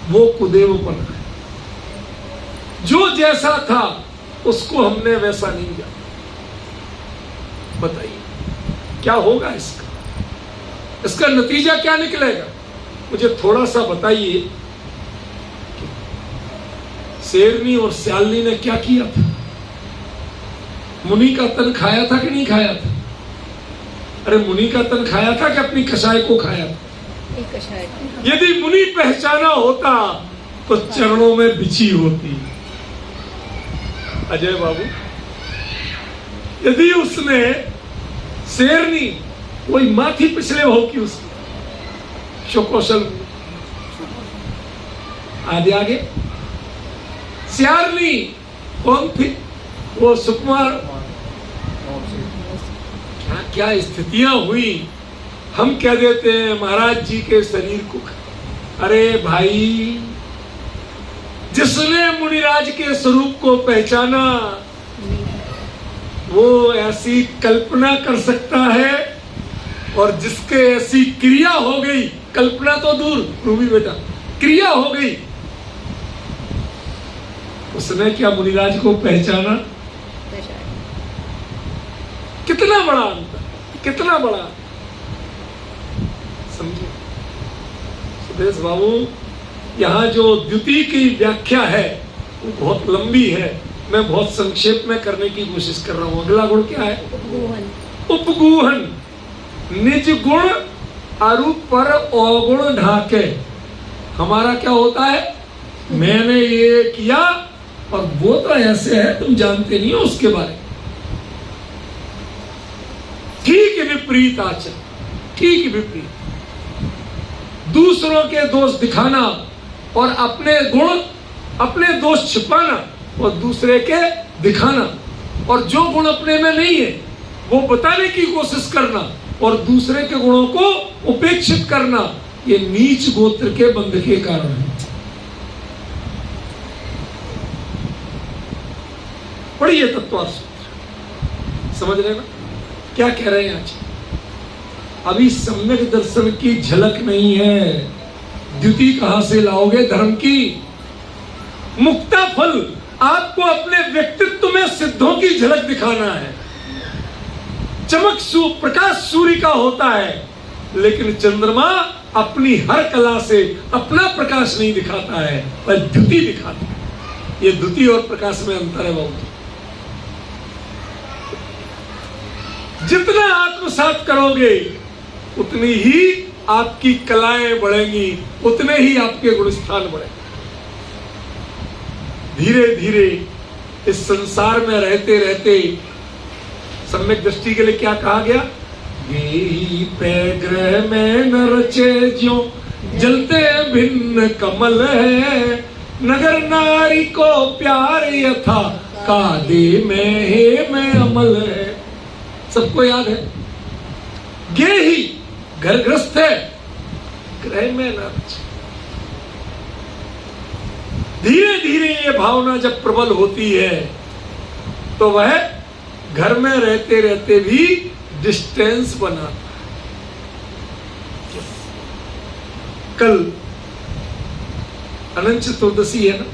वो कुदेवपन है। जो जैसा था उसको हमने वैसा नहीं किया। बताइए क्या होगा इसका? इसका नतीजा क्या निकलेगा? मुझे थोड़ा सा बताइए। शेरनी और स्यालनी ने क्या किया था? मुनि का तन खाया था कि नहीं खाया था? अरे मुनि का तन खाया था कि अपनी कसाय को खाया था? यदि मुनि पहचाना होता तो चरणों में बिछी होती। अजय बाबू, यदि उसने शेरनी वही माथी पिछले हो कि उसकी शोकौशल आगे स्यालनी कौन थी? वो सुकुमार। क्या क्या स्थितियां हुई। हम कह देते हैं महाराज जी के शरीर को। अरे भाई, जिसने मुनिराज के स्वरूप को पहचाना वो ऐसी कल्पना कर सकता है, और जिसके ऐसी क्रिया हो गई, कल्पना तो दूर रूबी बेटा, क्रिया हो गई, उसने क्या मुनिराज को पहचाना? कितना बड़ा अंतर, कितना बड़ा। समझे सुदेश बाबू, यहाँ जो द्युति की व्याख्या है वो बहुत लंबी है, मैं बहुत संक्षेप में करने की कोशिश कर रहा हूं। अगला गुण क्या है? उपगूहन। निज गुण अरु पर अवगुण ढाके। हमारा क्या होता है? मैंने ये किया और वो तो ऐसे है, तुम जानते नहीं हो उसके बारे में। ठीक विपरीत आचरण, ठीक विपरीत। दूसरों के दोष दिखाना और अपने गुण, अपने दोष छिपाना और दूसरे के दिखाना, और जो गुण अपने में नहीं है वो बताने की कोशिश करना और दूसरे के गुणों को उपेक्षित करना, ये नीच गोत्र के बंध के कारण है। पढ़िए तत्वार्थ सूत्र, समझ रहे ना क्या कह रहे हैं आज? अभी सम्यक दर्शन की झलक नहीं है। द्युति कहां से लाओगे धर्म की? मुक्ता फल आपको अपने व्यक्तित्व में सिद्धों की झलक दिखाना है। चमक प्रकाश सूर्य का होता है, लेकिन चंद्रमा अपनी हर कला से अपना प्रकाश नहीं दिखाता है, पर द्युति दिखाता है। ये द्युति और प्रकाश में अंतर है बहुत। जितना आत्मसात करोगे उतनी ही आपकी कलाएं बढ़ेंगी, उतने ही आपके गुणस्थान बढ़ेंगे। धीरे धीरे इस संसार में रहते रहते सम्यक दृष्टि के लिए क्या कहा गया? गेही पे ग्रह में न रचे ज्यों जलते भिन्न कमल है, नगर नारी को प्यार यथा कादे में हे में अमल है। सबको याद है? गेही घर ग्रस्त है, ग्रह में न रचे। धीरे धीरे ये भावना जब प्रबल होती है तो वह घर में रहते रहते भी डिस्टेंस बनाता है। कल अनंत चतुर्दशी है ना,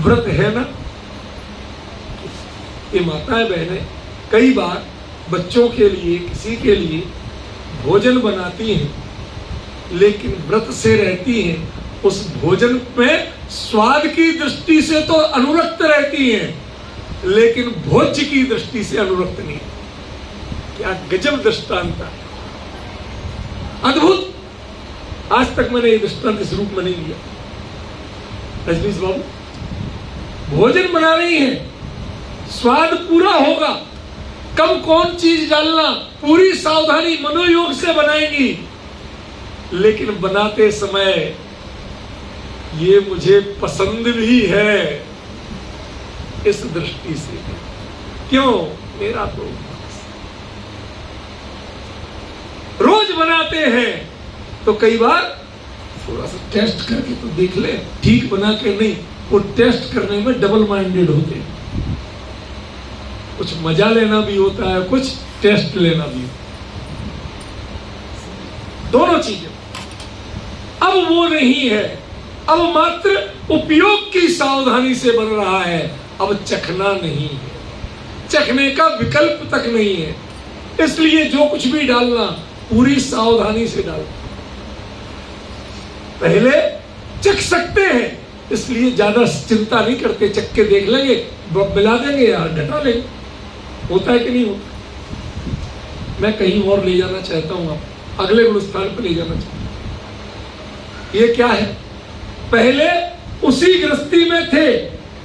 व्रत है ना। ये माताएं बहनें कई बार बच्चों के लिए, किसी के लिए भोजन बनाती हैं, लेकिन व्रत से रहती हैं। उस भोजन में स्वाद की दृष्टि से तो अनुरक्त रहती हैं, लेकिन भोज्य की दृष्टि से अनुरक्त नहीं। क्या गजब दृष्टांत है, अद्भुत। आज तक मैंने ये दृष्टांत इस रूप में नहीं लिया। रजनीश बाबू भोजन बना रही हैं, स्वाद पूरा होगा, कब कौन चीज डालना पूरी सावधानी मनोयोग से बनाएंगी, लेकिन बनाते समय ये मुझे पसंद भी है इस दृष्टि से। क्यों? मेरा तो बनाते हैं तो कई बार थोड़ा सा टेस्ट करके तो देख ले, ठीक बना के नहीं, वो टेस्ट करने में डबल माइंडेड होते हैं। कुछ मजा लेना भी होता है, कुछ टेस्ट लेना भी होता है, दोनों चीजें। अब वो नहीं है, अब मात्र उपयोग की सावधानी से बन रहा है, अब चखना नहीं है, चखने का विकल्प तक नहीं है। इसलिए जो कुछ भी डालना पूरी सावधानी से डालना। पहले चख सकते हैं, इसलिए ज्यादा चिंता नहीं करते, चख के देख लेंगे, मिला देंगे या घटा लेंगे, होता है कि नहीं होता। मैं कहीं और ले जाना चाहता हूं, आप अगले गुण स्थान पर ले जाना चाहता हूं। ये क्या है? पहले उसी गृहस्थी में थे,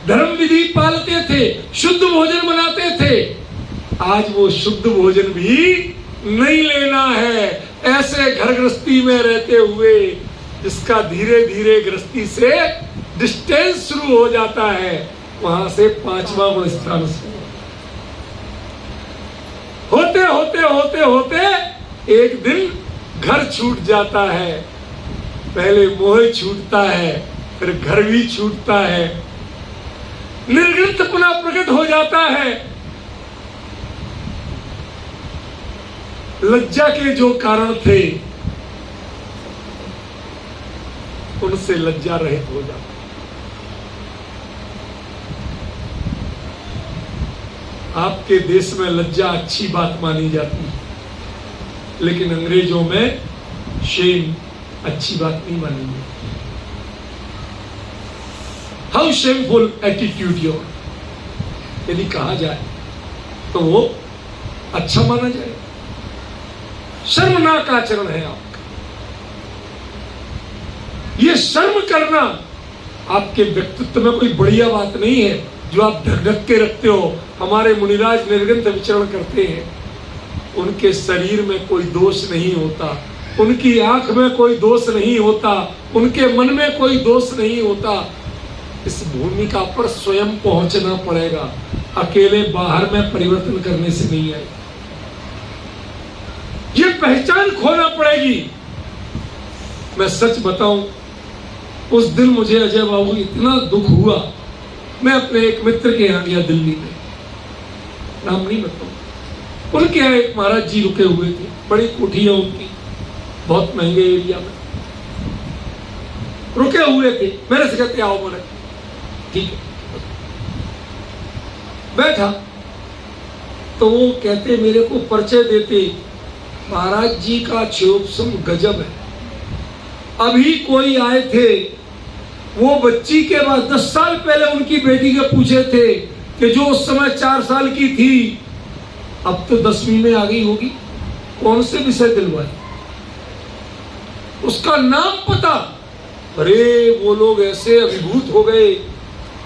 धर्म विधि पालते थे, शुद्ध भोजन बनाते थे, आज वो शुद्ध भोजन भी नहीं लेना है। ऐसे घर गृहस्थी में रहते हुए जिसका धीरे धीरे गृहस्थी से डिस्टेंस शुरू हो जाता है, वहां से 5वां गुण स्थान शुरू होते होते होते होते एक दिन घर छूट जाता है। पहले मोह छूटता है, फिर घर भी छूटता है, निर्गुण अपना प्रकट हो जाता है। लज्जा के जो कारण थे उनसे लज्जा रहित हो जाता। आपके देश में लज्जा अच्छी बात मानी जाती है, लेकिन अंग्रेजों में शेम अच्छी बात नहीं मानी जाती। हाउ शेमफुल एटीट्यूड योर, यदि कहा जाए तो वो अच्छा माना जाए। शर्मनाक आचरण है आपका। ये शर्म करना आपके व्यक्तित्व में कोई बढ़िया बात नहीं है, जो आप ढक ढक के रखते हो। हमारे मुनिराज निर्गंथ विचरण करते हैं, उनके शरीर में कोई दोष नहीं होता, उनकी आंख में कोई दोष नहीं होता, उनके मन में कोई दोष नहीं होता। इस भूमिका पर स्वयं पहुंचना पड़ेगा, अकेले बाहर में परिवर्तन करने से नहीं आएगा। ये पहचान खोना पड़ेगी। मैं सच बताऊं, उस दिन मुझे अजय बाबू इतना दुख हुआ। मैं अपने एक मित्र के यहाँ गया दिल्ली में, नाम नहीं बताऊं। उनके यहाँ एक महाराज जी रुके हुए थे, बड़ी कोठी है उनकी, बहुत महंगे एरिया में रुके हुए थे। मेरे से कहते आओ, बोले ठीक है। बैठा तो वो कहते, मेरे को परिचय देते, महाराज जी का क्षोभसम गजब है। अभी कोई आए थे, वो बच्ची के बाद 10 साल पहले उनकी बेटी के पूछे थे कि जो उस समय 4 साल की थी, अब तो 10वीं में आ गई होगी, कौन से विषय दिलवाए, उसका नाम पता। अरे वो लोग ऐसे अभिभूत हो गए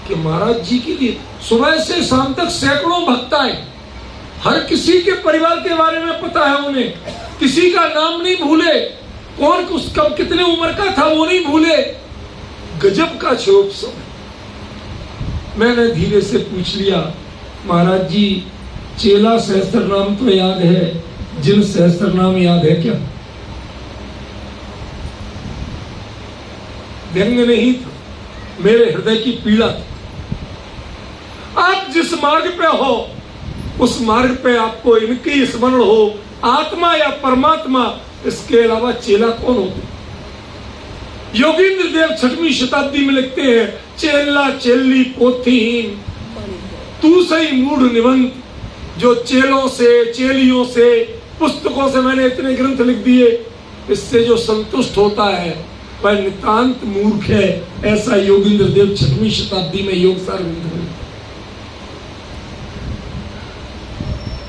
कि महाराज जी के लिए सुबह से शाम तक सैकड़ों भक्त आए, हर किसी के परिवार के बारे में पता है उन्हें, किसी का नाम नहीं भूले, कौन उसका कितने उम्र का था वो नहीं भूले। गजब का क्षोभ समय। मैंने धीरे से पूछ लिया, महाराज जी चेला सहस्त्र नाम तो याद है, जिन सहस्त्र नाम याद है क्या? व्यंग नहीं था, मेरे हृदय की पीड़ा थी। आप जिस मार्ग पे हो उस मार्ग पे आपको इनकी स्मरण हो, आत्मा या परमात्मा, इसके अलावा चेला कौन होता? योगींद्र देव 6वीं शताब्दी में लिखते हैं, चेला चेली पोथीहीन तू सही मूढ़ निबंध। जो चेलों से, चेलियों से, पुस्तकों से मैंने इतने ग्रंथ लिख दिए, इससे जो संतुष्ट होता है वह नितांत मूर्ख है। ऐसा योगींद्र देव 6वीं शताब्दी में योग सार में।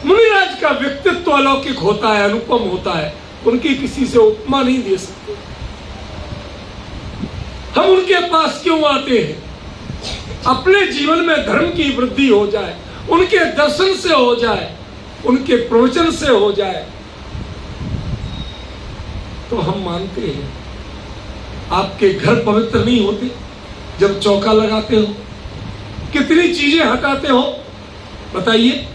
मुनिराज का व्यक्तित्व अलौकिक होता है, अनुपम होता है, उनकी किसी से उपमा नहीं दे सकते। हम उनके पास क्यों आते हैं? अपने जीवन में धर्म की वृद्धि हो जाए, उनके दर्शन से हो जाए, उनके प्रवचन से हो जाए, तो हम मानते हैं। आपके घर पवित्र नहीं होते जब चौका लगाते हो? कितनी चीजें हटाते हो बताइए।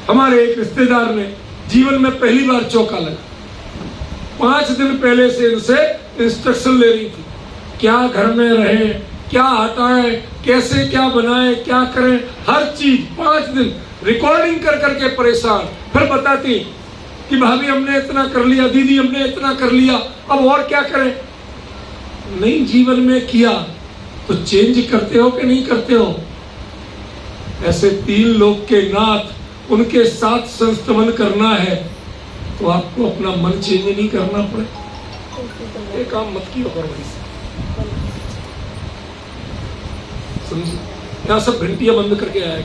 हमारे एक रिश्तेदार ने जीवन में पहली बार चौका लगा, 5 दिन पहले से इनसे इंस्ट्रक्शन ले रही थी, क्या घर में रहे, क्या हटाएं, कैसे क्या बनाएं, क्या करें, हर चीज 5 दिन रिकॉर्डिंग कर करके परेशान। फिर बताती कि भाभी हमने इतना कर लिया, दीदी हमने इतना कर लिया, अब और क्या करें। नहीं जीवन में किया तो चेंज करते हो कि नहीं करते हो? ऐसे 3 लोग के नाथ, उनके साथ संस्तमन करना है तो आपको अपना मन चेंज नहीं करना पड़े। ये काम मत किया करो भाई, समझे? यहाँ सब घंटियां बंद करके आए।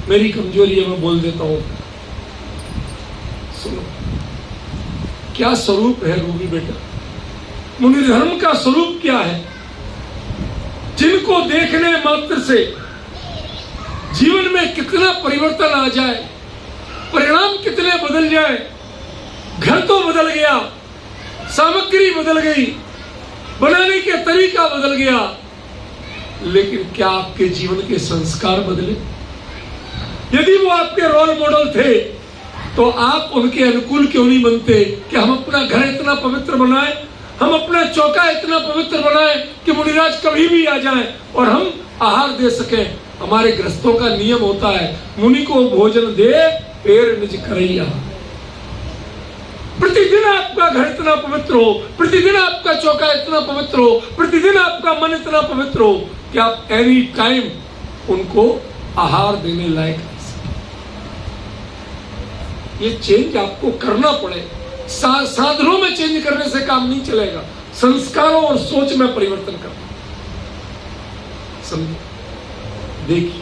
मेरी कमजोरी है, मैं बोल देता हूं। सुनो, क्या स्वरूप है रूबी बेटा? मुनि धर्म का स्वरूप क्या है? जिनको देखने मात्र से जीवन में कितना परिवर्तन आ जाए, परिणाम कितने बदल जाए। घर तो बदल गया, सामग्री बदल गई, बनाने के तरीका बदल गया, लेकिन क्या आपके जीवन के संस्कार बदले? यदि वो आपके रोल मॉडल थे तो आप उनके अनुकूल क्यों नहीं बनते कि हम अपना घर इतना पवित्र बनाएं, हम अपना चौका इतना पवित्र बनाएं कि मुनिराज कभी भी आ जाएं और हम आहार दे सकें। हमारे गृहस्थों का नियम होता है, मुनि को भोजन दे फिर निज करैया। प्रतिदिन आपका घर इतना पवित्र हो, प्रतिदिन आपका चौका इतना पवित्र हो, प्रतिदिन आपका मन इतना पवित्र हो कि आप एनी टाइम उनको आहार देने लायक है। ये चेंज आपको करना पड़े। साधनों में चेंज करने से काम नहीं चलेगा, संस्कारों और सोच में परिवर्तन करना। समझिए, देखिए,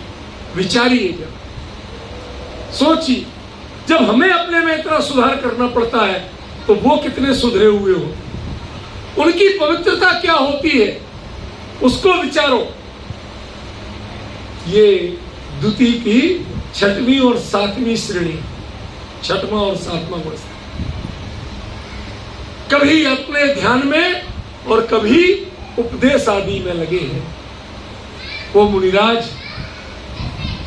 विचारिए, जब सोचिए, जब हमें अपने में इतना सुधार करना पड़ता है तो वो कितने सुधरे हुए हो, उनकी पवित्रता क्या होती है उसको विचारो। ये द्वितीय की 6वीं और 7वीं श्रेणी, 6वां और 7वां गुण, कभी अपने ध्यान में और कभी उपदेश आदि में लगे हैं। वो मुनिराज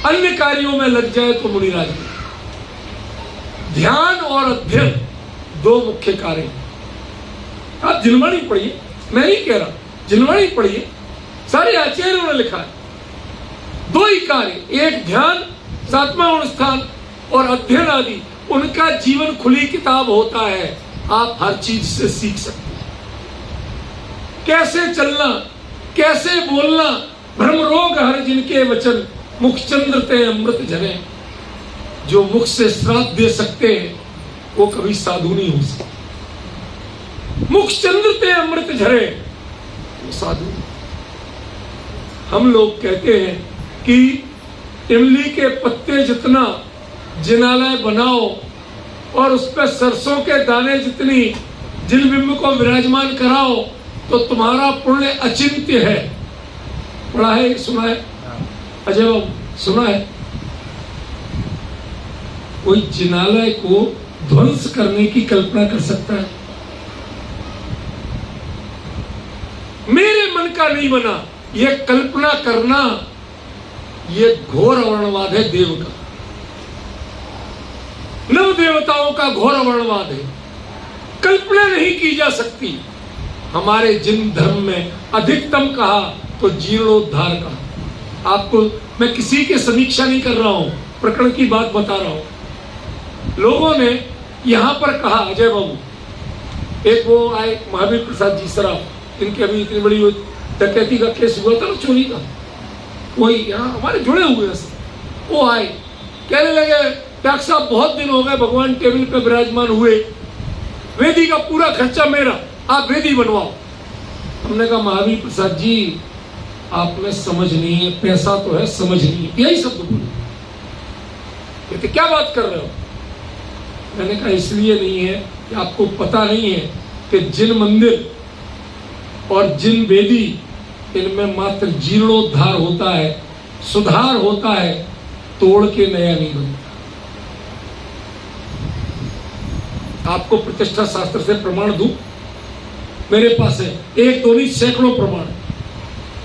अन्य कार्यों में लग जाए तो मुनिराज नहीं। ध्यान और अध्ययन 2 मुख्य कार्य हैं। आप जिनवाणी पढ़िए, मैं नहीं कह रहा, जिनवाणी पढ़िए, सारे आचार्यों ने लिखा है 2 ही कार्य, एक ध्यान 7वां गुण स्थान और अध्ययन आदि, उनका जीवन खुली किताब होता है। आप हर चीज से सीख सकते हैं, कैसे चलना, कैसे बोलना। भ्रम रोग हर जिनके वचन, मुख चंद्र ते अमृत झरे। जो मुख से श्राप दे सकते हैं वो कभी साधु नहीं हो सकते। मुख चंद्र ते अमृत झरे, वो साधु। हम लोग कहते हैं कि इमली के पत्ते जितना जिनालय बनाओ और उस पर सरसों के दाने जितनी जिलबिंब को विराजमान कराओ तो तुम्हारा पुण्य अचिंत्य है। पढ़ा है, सुना है? अजय बाबू सुना है? कोई जिनालय को ध्वंस करने की कल्पना कर सकता है? मेरे मन का नहीं बना, यह कल्पना करना ये घोर वर्णवाद है। देव का, नव देवताओं का घोर वर्णवाद है। कल्पना नहीं की जा सकती। हमारे जिन धर्म में अधिकतम कहा तो जीर्णोद्धार कहा। आपको मैं किसी की समीक्षा नहीं कर रहा हूं, प्रकरण की बात बता रहा हूं। लोगों ने यहां पर कहा, अजय बाबू, एक वो आए महावीर प्रसाद जी सराफ, इनकी अभी इतनी बड़ी डकैती का केस हुआ था ना, चोरी का, वही यहाँ हमारे जुड़े हुए हैं। वो आए, कहने लगे डॉक्टर साहब बहुत दिन हो गए भगवान टेबल पे विराजमान हुए, वेदी का पूरा खर्चा मेरा, आप वेदी बनवाओ। हमने कहा महावीर प्रसाद जी आप में समझ नहीं है, पैसा तो है समझ नहीं है, यही शब्द बोले। कहते क्या बात कर रहे हो? मैंने कहा इसलिए नहीं है कि आपको पता नहीं है कि जिन मंदिर और जिन वेदी, इनमें मात्र जीर्णोद्धार होता है, सुधार होता है, तोड़ के नया नहीं बनता। आपको प्रतिष्ठा शास्त्र से प्रमाण दूं? मेरे पास है, 1 2 नहीं सैकड़ों प्रमाण।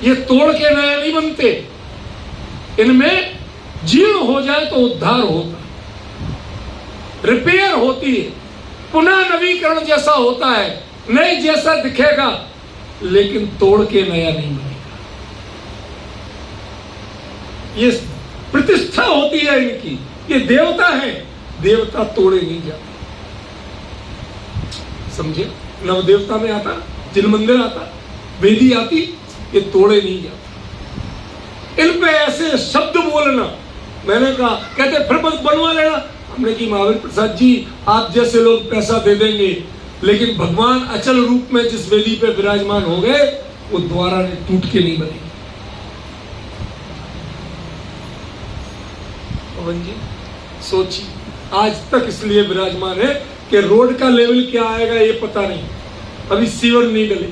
ये तोड़ के नया नहीं बनते, इनमें जीर्ण हो जाए तो उद्धार होता है, रिपेयर होती है। पुनः नवीकरण जैसा होता है, नए जैसा दिखेगा, लेकिन तोड़ के नया नहीं बनेगा। ये प्रतिष्ठा होती है इनकी, ये देवता है, देवता तोड़े नहीं जाते। समझे? नवदेवता में आता, जिन मंदिर आता, वेदी आती, ये तोड़े नहीं जाते। इन पे ऐसे शब्द बोलना, मैंने कहा, कहते फिर बस बनवा लेना। हमने की महावीर प्रसाद जी, आप जैसे लोग पैसा दे देंगे, लेकिन भगवान अचल रूप में जिस वेदी पे विराजमान हो गए, वो द्वारा ने टूट के नहीं बनेगी। पवन जी सोचिए, आज तक इसलिए विराजमान है कि रोड का लेवल क्या आएगा ये पता नहीं, अभी सीवर नहीं डले।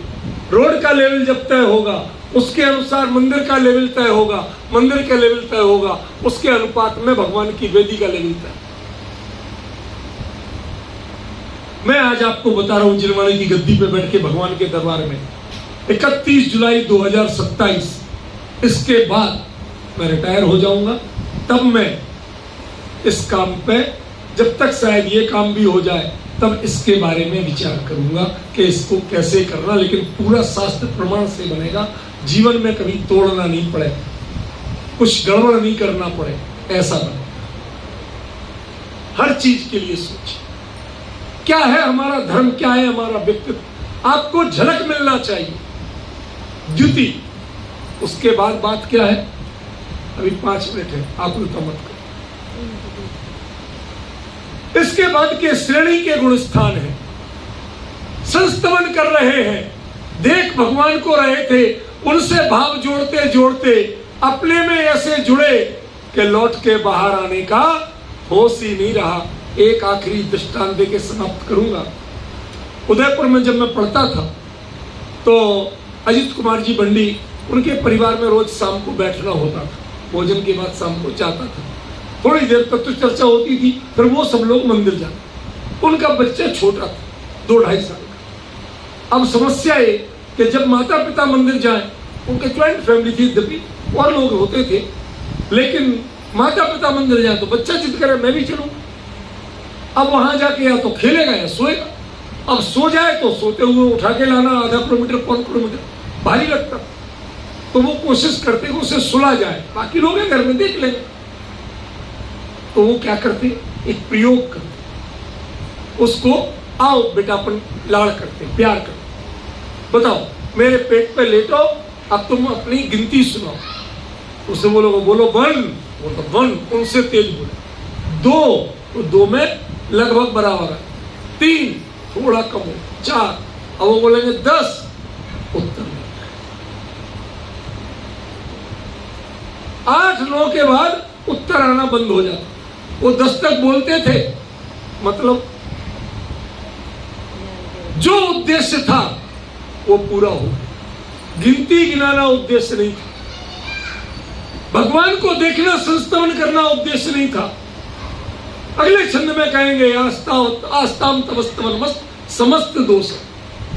रोड का लेवल जब तय होगा, उसके अनुसार मंदिर का लेवल तय होगा, मंदिर का लेवल तय होगा, उसके अनुपात में भगवान की वेदी का लेवल तय। मैं आज आपको बता रहा हूं, जिलवाने की गद्दी पे बैठ के भगवान के दरबार में 31 जुलाई 2027, इसके बाद मैं रिटायर हो जाऊंगा। तब मैं इस काम पे, जब तक शायद ये काम भी हो जाए, तब इसके बारे में विचार करूंगा कि इसको कैसे करना, लेकिन पूरा शास्त्र प्रमाण से बनेगा, जीवन में कभी तोड़ना नहीं पड़े, कुछ गड़बड़ नहीं करना पड़े, ऐसा बने। हर चीज के लिए सोचिए, क्या है हमारा धर्म, क्या है हमारा व्यक्तित्व, आपको झलक मिलना चाहिए। द्युति, उसके बाद बात क्या है, अभी 5 मिनट है, आकुलता मत करो। इसके बाद के श्रेणी के गुण स्थान है, संस्तवन कर रहे हैं, देख भगवान को रहे थे, उनसे भाव जोड़ते जोड़ते अपने में ऐसे जुड़े कि लौट के बाहर आने का होश ही नहीं रहा। एक आखिरी दृष्टांत देके समाप्त करूंगा। उदयपुर में जब मैं पढ़ता था, तो अजित कुमार जी बंडी, उनके परिवार में रोज शाम को बैठना होता था, भोजन के बाद शाम को जाता था, थोड़ी देर तक तो चर्चा होती थी, फिर वो सब लोग मंदिर जाते। उनका बच्चा छोटा था, 2-2.5 साल का। अब समस्या ये कि जब माता पिता मंदिर जाएं, उनके ज्वाइंट फैमिली थी, यद्यपि और लोग होते थे, लेकिन माता पिता मंदिर जाए तो बच्चा जिद करे मैं भी चलूंगा। अब वहां जाके या तो खेलेगा या सोएगा। अब सो जाए तो सोते हुए उठा के लाना आधा किलोमीटर 1 किलोमीटर भारी लगता, तो वो कोशिश करते कि उसे सुला जाए, बाकी लोग हैं घर में देख लेंगे। तो वो क्या करते, एक प्रयोग करते, उसको आओ बेटा अपन लाड़ करते, प्यार करते, बताओ मेरे पेट पे लेटो, अब तुम अपनी गिनती सुनाओ। उसे बोलो 1, वो तो 1, उनसे तेज बोले। 2, तो 2 में लगभग बराबर है। 3 थोड़ा कम हो, 4, अब वो बोलेंगे 10, उत्तर में 8-9 के बाद उत्तर आना बंद हो जाता। वो 10 तक बोलते थे, मतलब जो उद्देश्य था वो पूरा हो। गिनती गिनाना उद्देश्य नहीं था, भगवान को देखना संस्तवन करना उद्देश्य नहीं था। अगले छंद में कहेंगे आस्ताम तमस्तवन मस्त, समस्त दोष,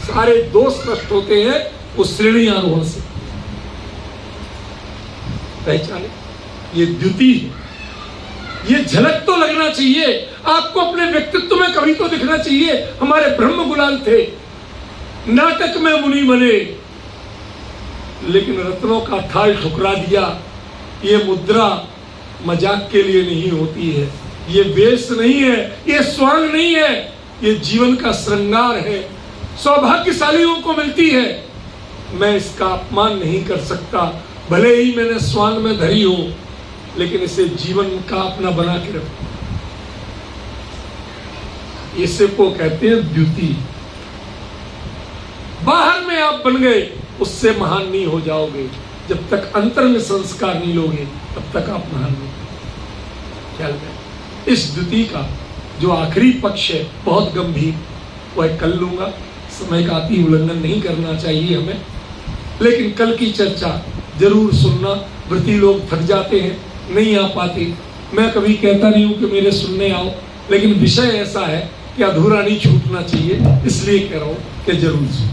सारे दोष नष्ट होते हैं उस श्रेणी आरोहण से। पहचाने, ये द्युति है, ये झलक तो लगना चाहिए आपको, अपने व्यक्तित्व में कभी तो दिखना चाहिए। हमारे ब्रह्म गुलाल थे, नाटक में मुनि बने, लेकिन रत्नों का थाल ठुकरा दिया। ये मुद्रा मजाक के लिए नहीं होती है, ये वेश नहीं है, ये स्वर्ण नहीं है, ये जीवन का श्रृंगार है, सौभाग्यशालियों को मिलती है। मैं इसका अपमान नहीं कर सकता, भले ही मैंने स्वांग में धरी हो, लेकिन इसे जीवन का अपना बना के रखो। इसे को कहते हैं द्युति। बाहर में आप बन गए, उससे महान नहीं हो जाओगे। जब तक अंतर में संस्कार नहीं लोगे, तब तक आप महान नहीं। ख्याल में इस द्युति का जो आखिरी पक्ष है बहुत गंभीर, वह कल लूंगा। समय का अति उल्लंघन नहीं करना चाहिए हमें, लेकिन कल की चर्चा जरूर सुनना। व्रती लोग थक जाते हैं, नहीं आ पाते। मैं कभी कहता नहीं हूं कि मेरे सुनने आओ, लेकिन विषय ऐसा है कि अधूरा नहीं छूटना चाहिए, इसलिए कह रहा हूं कि जरूर सुनो।